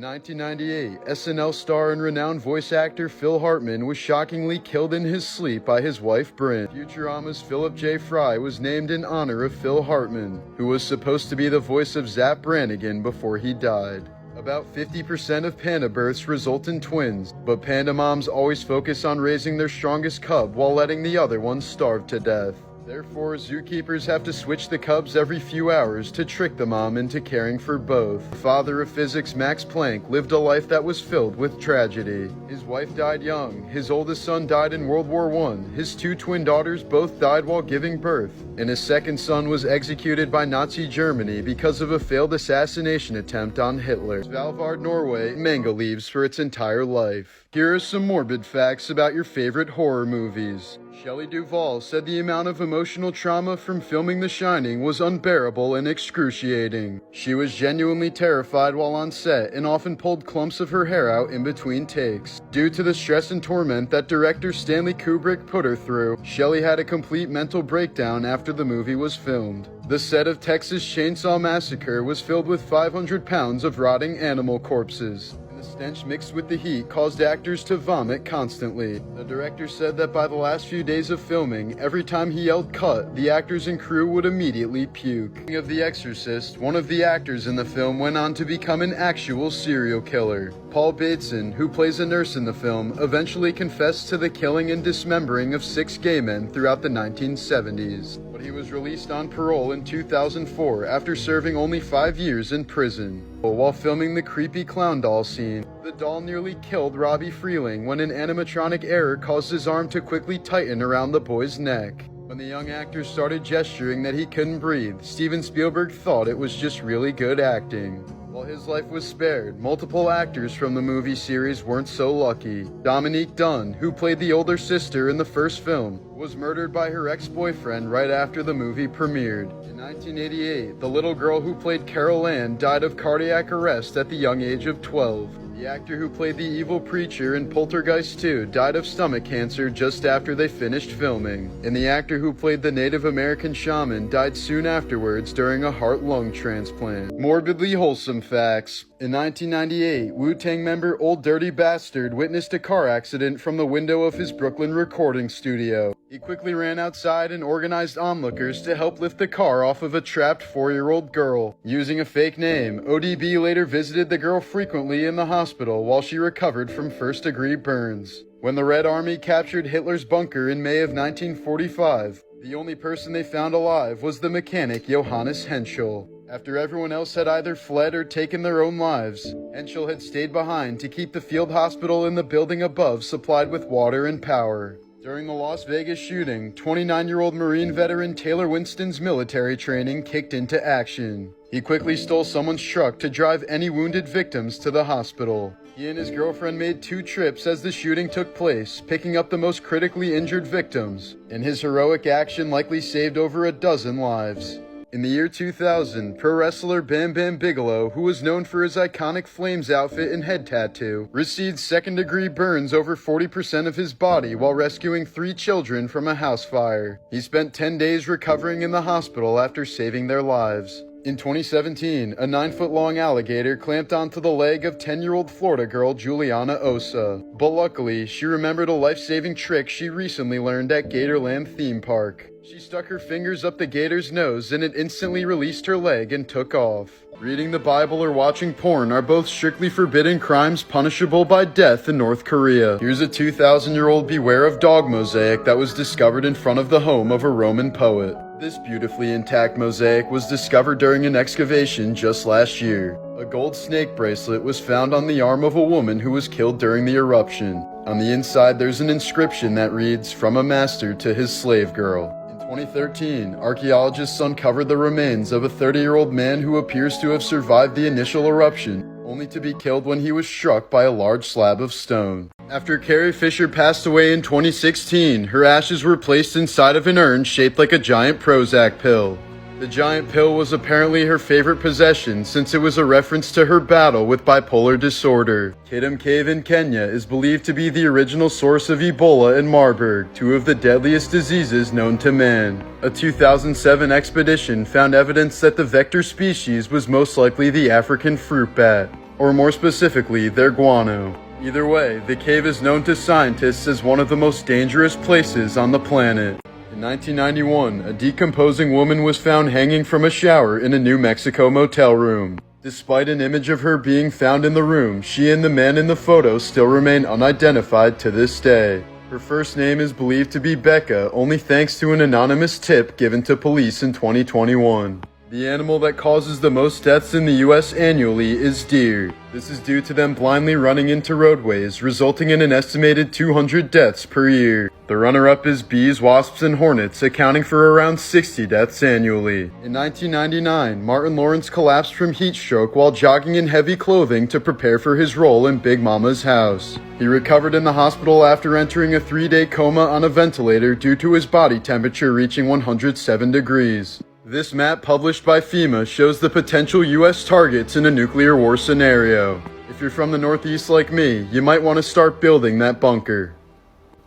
1998, SNL star and renowned voice actor Phil Hartman was shockingly killed in his sleep by his wife Brynn. Futurama's Philip J. Fry was named in honor of Phil Hartman, who was supposed to be the voice of Zapp Brannigan before he died. About 50% of panda births result in twins, but panda moms always focus on raising their strongest cub while letting the other ones starve to death. Therefore, zookeepers have to switch the cubs every few hours to trick the mom into caring for both. The father of physics, Max Planck, lived a life that was filled with tragedy. His wife died young, his oldest son died in World War I, his 2 twin daughters both died while giving birth, and his second son was executed by Nazi Germany because of a failed assassination attempt on Hitler. Svalbard, Norway, mango leaves for its entire life. Here are some morbid facts about your favorite horror movies. Shelley Duvall said the amount of emotional trauma from filming The Shining was unbearable and excruciating. She was genuinely terrified while on set and often pulled clumps of her hair out in between takes. Due to the stress and torment that director Stanley Kubrick put her through, Shelley had a complete mental breakdown after the movie was filmed. The set of Texas Chainsaw Massacre was filled with 500 pounds of rotting animal corpses. The stench mixed with the heat caused actors to vomit constantly. The director said that by the last few days of filming, every time he yelled cut, the actors and crew would immediately puke. Speaking of The Exorcist, one of the actors in the film went on to become an actual serial killer. Paul Bateson, who plays a nurse in the film, eventually confessed to the killing and dismembering of 6 gay men throughout the 1970s. But he was released on parole in 2004 after serving only 5 years in prison. While filming the creepy clown doll scene, the doll nearly killed Robbie Freeling when an animatronic error caused his arm to quickly tighten around the boy's neck. When the young actor started gesturing that he couldn't breathe, Steven Spielberg thought it was just really good acting. While his life was spared, multiple actors from the movie series weren't so lucky. Dominique Dunne, who played the older sister in the first film, was murdered by her ex-boyfriend right after the movie premiered. In 1988, the little girl who played Carol Ann died of cardiac arrest at the young age of 12. The actor who played the evil preacher in Poltergeist 2 died of stomach cancer just after they finished filming. And the actor who played the Native American shaman died soon afterwards during a heart-lung transplant. Morbidly wholesome facts. In 1998, Wu-Tang member Old Dirty Bastard witnessed a car accident from the window of his Brooklyn recording studio. He quickly ran outside and organized onlookers to help lift the car off of a trapped 4-year-old girl. Using a fake name, ODB later visited the girl frequently in the hospital while she recovered from first-degree burns. When the Red Army captured Hitler's bunker in May of 1945, the only person they found alive was the mechanic Johannes Henschel. After everyone else had either fled or taken their own lives, Henschel had stayed behind to keep the field hospital in the building above supplied with water and power. During the Las Vegas shooting, 29-year-old Marine veteran Taylor Winston's military training kicked into action. He quickly stole someone's truck to drive any wounded victims to the hospital. He and his girlfriend made 2 trips as the shooting took place, picking up the most critically injured victims, and his heroic action likely saved over a dozen lives. In the year 2000, pro wrestler Bam Bam Bigelow, who was known for his iconic Flames outfit and head tattoo, received second-degree burns over 40% of his body while rescuing 3 children from a house fire. He spent 10 days recovering in the hospital after saving their lives. In 2017, a 9-foot-long alligator clamped onto the leg of 10-year-old Florida girl Juliana Osa. But luckily, she remembered a life-saving trick she recently learned at Gatorland theme park. She stuck her fingers up the gator's nose and it instantly released her leg and took off. Reading the Bible or watching porn are both strictly forbidden crimes punishable by death in North Korea. Here's a 2,000-year-old beware of dog mosaic that was discovered in front of the home of a Roman poet. This beautifully intact mosaic was discovered during an excavation just last year. A gold snake bracelet was found on the arm of a woman who was killed during the eruption. On the inside, there's an inscription that reads, "From a master to his slave girl." In 2013, archaeologists uncovered the remains of a 30-year-old man who appears to have survived the initial eruption, only to be killed when he was struck by a large slab of stone. After Carrie Fisher passed away in 2016, her ashes were placed inside of an urn shaped like a giant Prozac pill. The giant pill was apparently her favorite possession since it was a reference to her battle with bipolar disorder. Kidum Cave in Kenya is believed to be the original source of Ebola and Marburg, 2 of the deadliest diseases known to man. A 2007 expedition found evidence that the vector species was most likely the African fruit bat, or more specifically, their guano. Either way, the cave is known to scientists as one of the most dangerous places on the planet. In 1991, a decomposing woman was found hanging from a shower in a New Mexico motel room. Despite an image of her being found in the room, she and the man in the photo still remain unidentified to this day. Her first name is believed to be Becca, only thanks to an anonymous tip given to police in 2021. The animal that causes the most deaths in the US annually is deer. This is due to them blindly running into roadways, resulting in an estimated 200 deaths per year. The runner-up is bees, wasps, and hornets, accounting for around 60 deaths annually. In 1999, Martin Lawrence collapsed from heat stroke while jogging in heavy clothing to prepare for his role in Big Mama's House. He recovered in the hospital after entering a 3-day coma on a ventilator due to his body temperature reaching 107 degrees. This map published by FEMA shows the potential US targets in a nuclear war scenario. If you're from the Northeast like me, you might want to start building that bunker.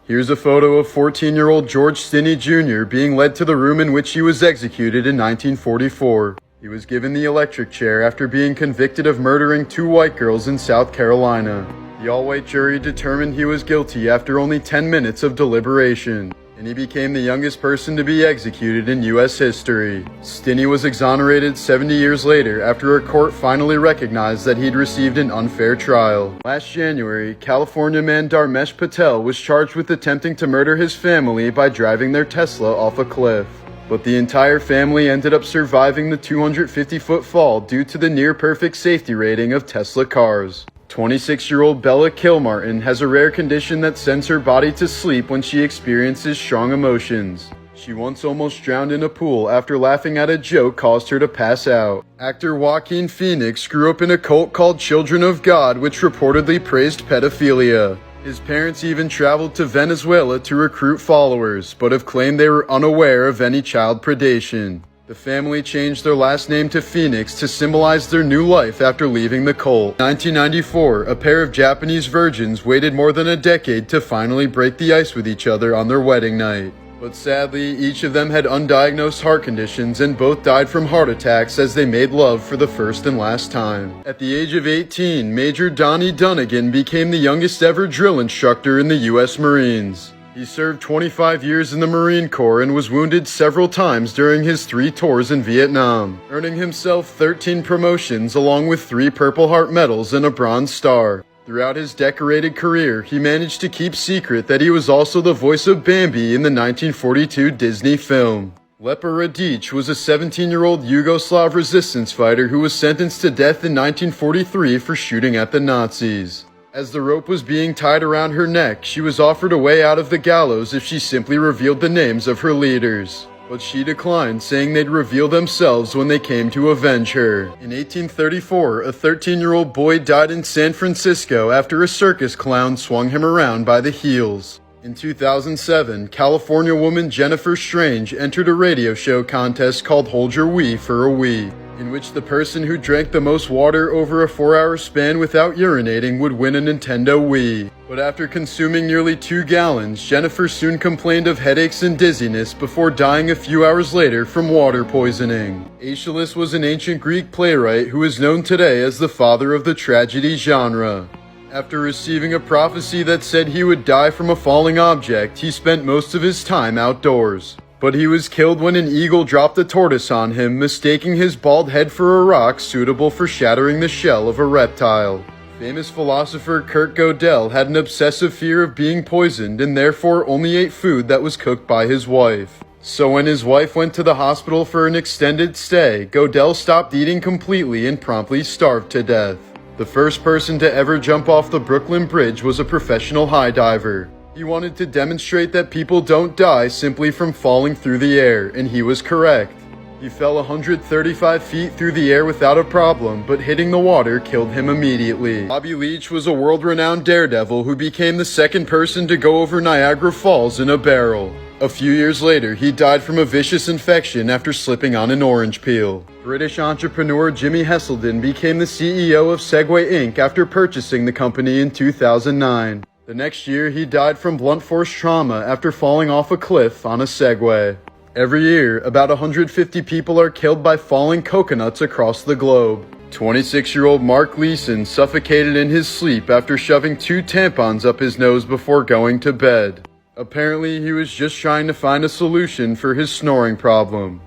Here's a photo of 14-year-old George Stinney Jr. being led to the room in which he was executed in 1944. He was given the electric chair after being convicted of murdering 2 white girls in South Carolina. The all-white jury determined he was guilty after only 10 minutes of deliberation, and he became the youngest person to be executed in U.S. history. Stinney was exonerated 70 years later after a court finally recognized that he'd received an unfair trial. Last January, California man Dharmesh Patel was charged with attempting to murder his family by driving their Tesla off a cliff. But the entire family ended up surviving the 250-foot fall due to the near-perfect safety rating of Tesla cars. 26-year-old Bella Kilmartin has a rare condition that sends her body to sleep when she experiences strong emotions. She once almost drowned in a pool after laughing at a joke caused her to pass out. Actor Joaquin Phoenix grew up in a cult called Children of God, which reportedly praised pedophilia. His parents even traveled to Venezuela to recruit followers, but have claimed they were unaware of any child predation. The family changed their last name to Phoenix to symbolize their new life after leaving the cult. In 1994, a pair of Japanese virgins waited more than a decade to finally break the ice with each other on their wedding night. But sadly, each of them had undiagnosed heart conditions and both died from heart attacks as they made love for the first and last time. At the age of 18, Major Donnie Dunnigan became the youngest ever drill instructor in the U.S. Marines. He served 25 years in the Marine Corps and was wounded several times during his 3 tours in Vietnam, earning himself 13 promotions along with 3 Purple Heart medals and a Bronze Star. Throughout his decorated career, he managed to keep secret that he was also the voice of Bambi in the 1942 Disney film. Lepa Radic was a 17-year-old Yugoslav resistance fighter who was sentenced to death in 1943 for shooting at the Nazis. As the rope was being tied around her neck, she was offered a way out of the gallows if she simply revealed the names of her leaders. But she declined, saying they'd reveal themselves when they came to avenge her. In 1834, a 13-year-old boy died in San Francisco after a circus clown swung him around by the heels. In 2007, California woman Jennifer Strange entered a radio show contest called Hold Your Wee for a Wee, in which the person who drank the most water over a 4-hour span without urinating would win a Nintendo Wii. But after consuming nearly 2 gallons, Jennifer soon complained of headaches and dizziness before dying a few hours later from water poisoning. Aeschylus was an ancient Greek playwright who is known today as the father of the tragedy genre. After receiving a prophecy that said he would die from a falling object, he spent most of his time outdoors. But he was killed when an eagle dropped a tortoise on him, mistaking his bald head for a rock suitable for shattering the shell of a reptile. Famous philosopher Kurt Gödel had an obsessive fear of being poisoned and therefore only ate food that was cooked by his wife. So when his wife went to the hospital for an extended stay, Gödel stopped eating completely and promptly starved to death. The first person to ever jump off the Brooklyn Bridge was a professional high diver. He wanted to demonstrate that people don't die simply from falling through the air, and he was correct. He fell 135 feet through the air without a problem, but hitting the water killed him immediately. Bobby Leach was a world-renowned daredevil who became the second person to go over Niagara Falls in a barrel. A few years later, he died from a vicious infection after slipping on an orange peel. British entrepreneur Jimmy Heselden became the CEO of Segway Inc. after purchasing the company in 2009. The next year, he died from blunt force trauma after falling off a cliff on a Segway. Every year, about 150 people are killed by falling coconuts across the globe. 26-year-old Mark Leeson suffocated in his sleep after shoving 2 tampons up his nose before going to bed. Apparently, he was just trying to find a solution for his snoring problem.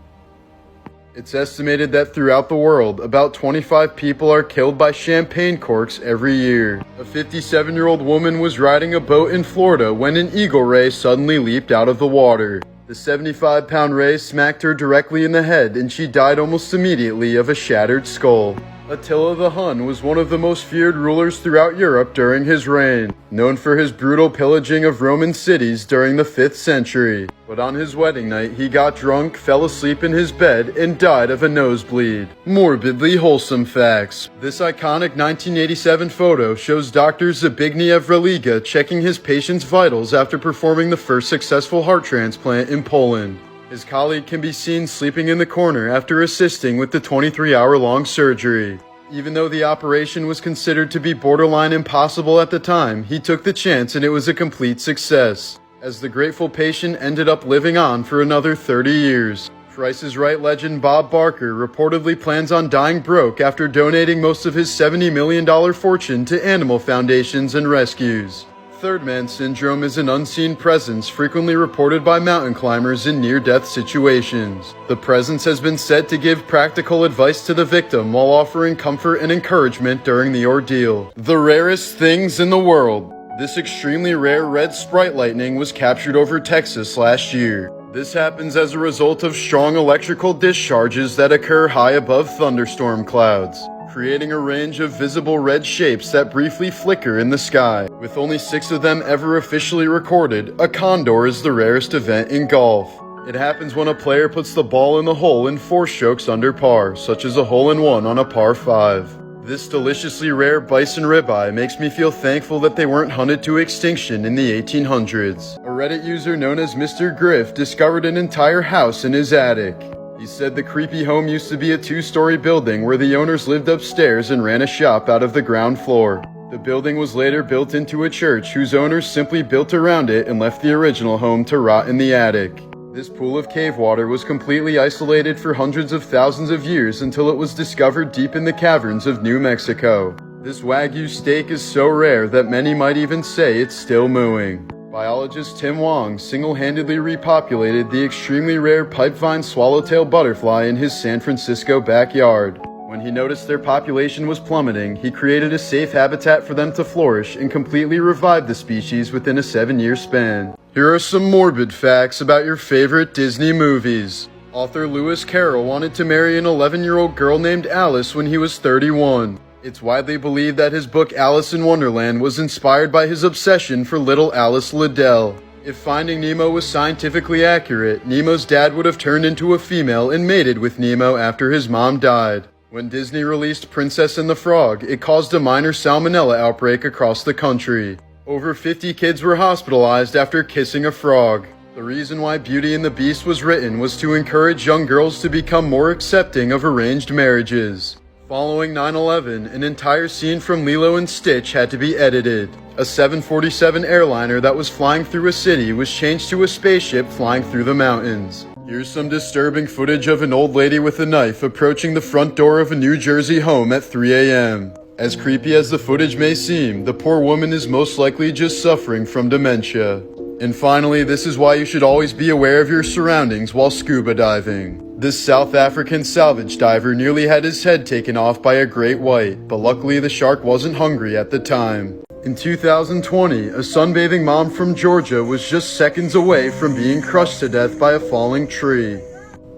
It's estimated that throughout the world, about 25 people are killed by champagne corks every year. A 57-year-old woman was riding a boat in Florida when an eagle ray suddenly leaped out of the water. The 75-pound ray smacked her directly in the head and she died almost immediately of a shattered skull. Attila the Hun was one of the most feared rulers throughout Europe during his reign, known for his brutal pillaging of Roman cities during the 5th century. But on his wedding night, he got drunk, fell asleep in his bed, and died of a nosebleed. Morbidly wholesome facts. This iconic 1987 photo shows Dr. Zbigniew Religa checking his patient's vitals after performing the first successful heart transplant in Poland. His colleague can be seen sleeping in the corner after assisting with the 23-hour-long surgery. Even though the operation was considered to be borderline impossible at the time, he took the chance and it was a complete success, as the grateful patient ended up living on for another 30 years. Price is Right legend Bob Barker reportedly plans on dying broke after donating most of his $70 million fortune to animal foundations and rescues. Third man syndrome is an unseen presence frequently reported by mountain climbers in near-death situations. The presence has been said to give practical advice to the victim while offering comfort and encouragement during the ordeal. The rarest things in the world. This extremely rare red sprite lightning was captured over Texas last year. This happens as a result of strong electrical discharges that occur high above thunderstorm clouds, creating a range of visible red shapes that briefly flicker in the sky. With only 6 of them ever officially recorded, a condor is the rarest event in golf. It happens when a player puts the ball in the hole in 4 strokes under par, such as a hole-in-one on a par 5. This deliciously rare bison ribeye makes me feel thankful that they weren't hunted to extinction in the 1800s. A Reddit user known as Mr. Griff discovered an entire house in his attic. He said the creepy home used to be a 2-story building where the owners lived upstairs and ran a shop out of the ground floor. The building was later built into a church whose owners simply built around it and left the original home to rot in the attic. This pool of cave water was completely isolated for hundreds of thousands of years until it was discovered deep in the caverns of New Mexico. This Wagyu steak is so rare that many might even say it's still mooing. Biologist Tim Wong single-handedly repopulated the extremely rare pipevine swallowtail butterfly in his San Francisco backyard. When he noticed their population was plummeting, he created a safe habitat for them to flourish and completely revived the species within a 7-year span. Here are some morbid facts about your favorite Disney movies. Author Lewis Carroll wanted to marry an 11-year-old girl named Alice when he was 31. It's widely believed that his book Alice in Wonderland was inspired by his obsession for little Alice Liddell. If Finding Nemo was scientifically accurate, Nemo's dad would have turned into a female and mated with Nemo after his mom died. When Disney released Princess and the Frog, it caused a minor salmonella outbreak across the country. Over 50 kids were hospitalized after kissing a frog. The reason why Beauty and the Beast was written was to encourage young girls to become more accepting of arranged marriages. Following 9/11, an entire scene from Lilo and Stitch had to be edited. A 747 airliner that was flying through a city was changed to a spaceship flying through the mountains. Here's some disturbing footage of an old lady with a knife approaching the front door of a New Jersey home at 3 a.m. As creepy as the footage may seem, the poor woman is most likely just suffering from dementia. And finally, this is why you should always be aware of your surroundings while scuba diving. This South African salvage diver nearly had his head taken off by a great white, but luckily the shark wasn't hungry at the time. In 2020, a sunbathing mom from Georgia was just seconds away from being crushed to death by a falling tree.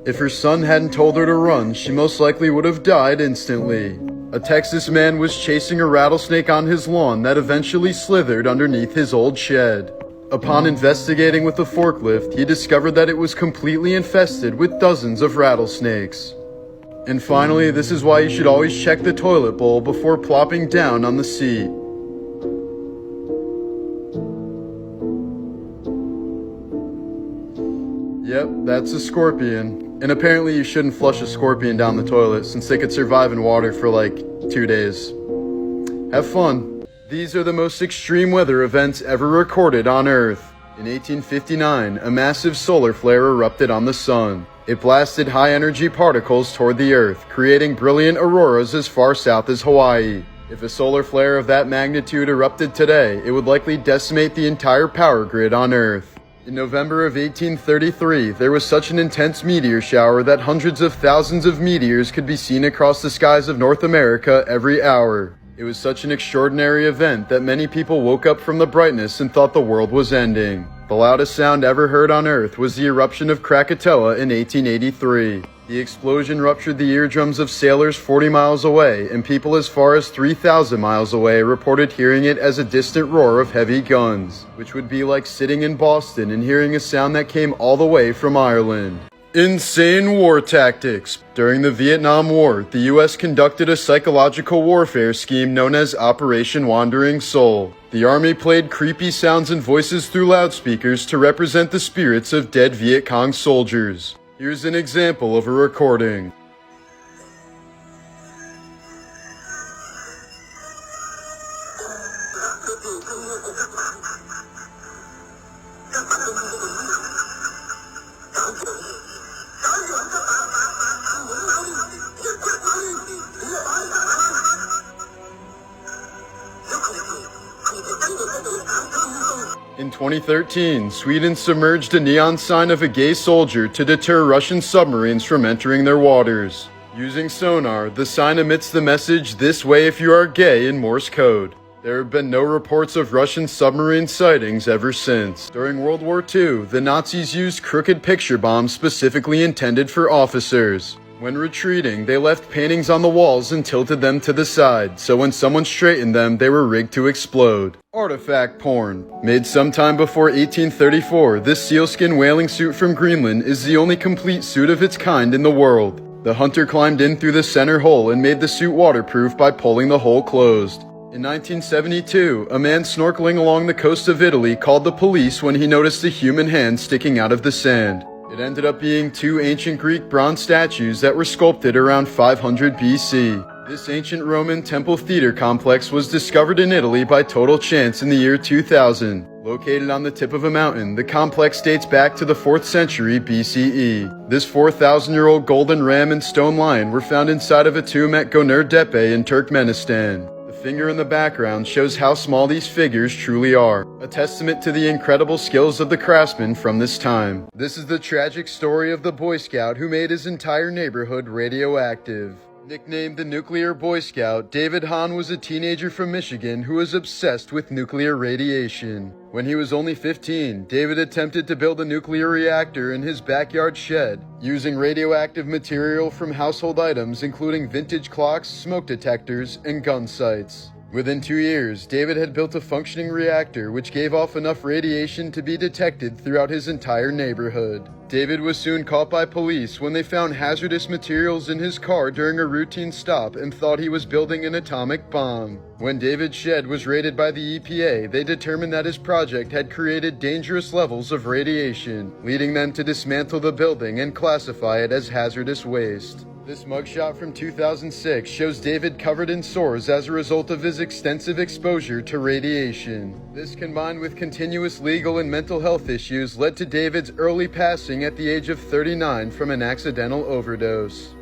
If her son hadn't told her to run, she most likely would have died instantly. A Texas man was chasing a rattlesnake on his lawn that eventually slithered underneath his old shed. Upon investigating with a forklift, he discovered that it was completely infested with dozens of rattlesnakes. And finally, this is why you should always check the toilet bowl before plopping down on the seat. Yep, that's a scorpion. And apparently you shouldn't flush a scorpion down the toilet since they could survive in water for like 2 days. Have fun. These are the most extreme weather events ever recorded on Earth. In 1859, a massive solar flare erupted on the sun. It blasted high-energy particles toward the Earth, creating brilliant auroras as far south as Hawaii. If a solar flare of that magnitude erupted today, it would likely decimate the entire power grid on Earth. In November of 1833, there was such an intense meteor shower that hundreds of thousands of meteors could be seen across the skies of North America every hour. It was such an extraordinary event that many people woke up from the brightness and thought the world was ending. The loudest sound ever heard on Earth was the eruption of Krakatoa in 1883. The explosion ruptured the eardrums of sailors 40 miles away, and people as far as 3,000 miles away reported hearing it as a distant roar of heavy guns, which would be like sitting in Boston and hearing a sound that came all the way from Ireland. Insane war tactics. During the Vietnam War, the U.S. conducted a psychological warfare scheme known as Operation Wandering Soul. The Army played creepy sounds and voices through loudspeakers to represent the spirits of dead Viet Cong soldiers. Here's an example of a recording. In 2013, Sweden submerged a neon sign of a gay soldier to deter Russian submarines from entering their waters. Using sonar, the sign emits the message, "This way if you are gay," in Morse code. There have been no reports of Russian submarine sightings ever since. During World War II, the Nazis used crooked picture bombs specifically intended for officers. When retreating, they left paintings on the walls and tilted them to the side, so when someone straightened them, they were rigged to explode. Artifact porn. Made sometime before 1834, this sealskin whaling suit from Greenland is the only complete suit of its kind in the world. The hunter climbed in through the center hole and made the suit waterproof by pulling the hole closed. In 1972, a man snorkeling along the coast of Italy called the police when he noticed a human hand sticking out of the sand. It ended up being 2 ancient Greek bronze statues that were sculpted around 500 BC. This ancient Roman temple theater complex was discovered in Italy by total chance in the year 2000. Located on the tip of a mountain, the complex dates back to the 4th century BCE. This 4,000-year-old golden ram and stone lion were found inside of a tomb at Göner Tepe in Turkmenistan. The finger in the background shows how small these figures truly are, a testament to the incredible skills of the craftsmen from this time. This is the tragic story of the Boy Scout who made his entire neighborhood radioactive. Nicknamed the Nuclear Boy Scout, David Hahn was a teenager from Michigan who was obsessed with nuclear radiation. When he was only 15, David attempted to build a nuclear reactor in his backyard shed, using radioactive material from household items including vintage clocks, smoke detectors, and gun sights. Within 2 years, David had built a functioning reactor which gave off enough radiation to be detected throughout his entire neighborhood. David was soon caught by police when they found hazardous materials in his car during a routine stop and thought he was building an atomic bomb. When David's shed was raided by the EPA, they determined that his project had created dangerous levels of radiation, leading them to dismantle the building and classify it as hazardous waste. This mugshot from 2006 shows David covered in sores as a result of his extensive exposure to radiation. This, combined with continuous legal and mental health issues, led to David's early passing at the age of 39 from an accidental overdose.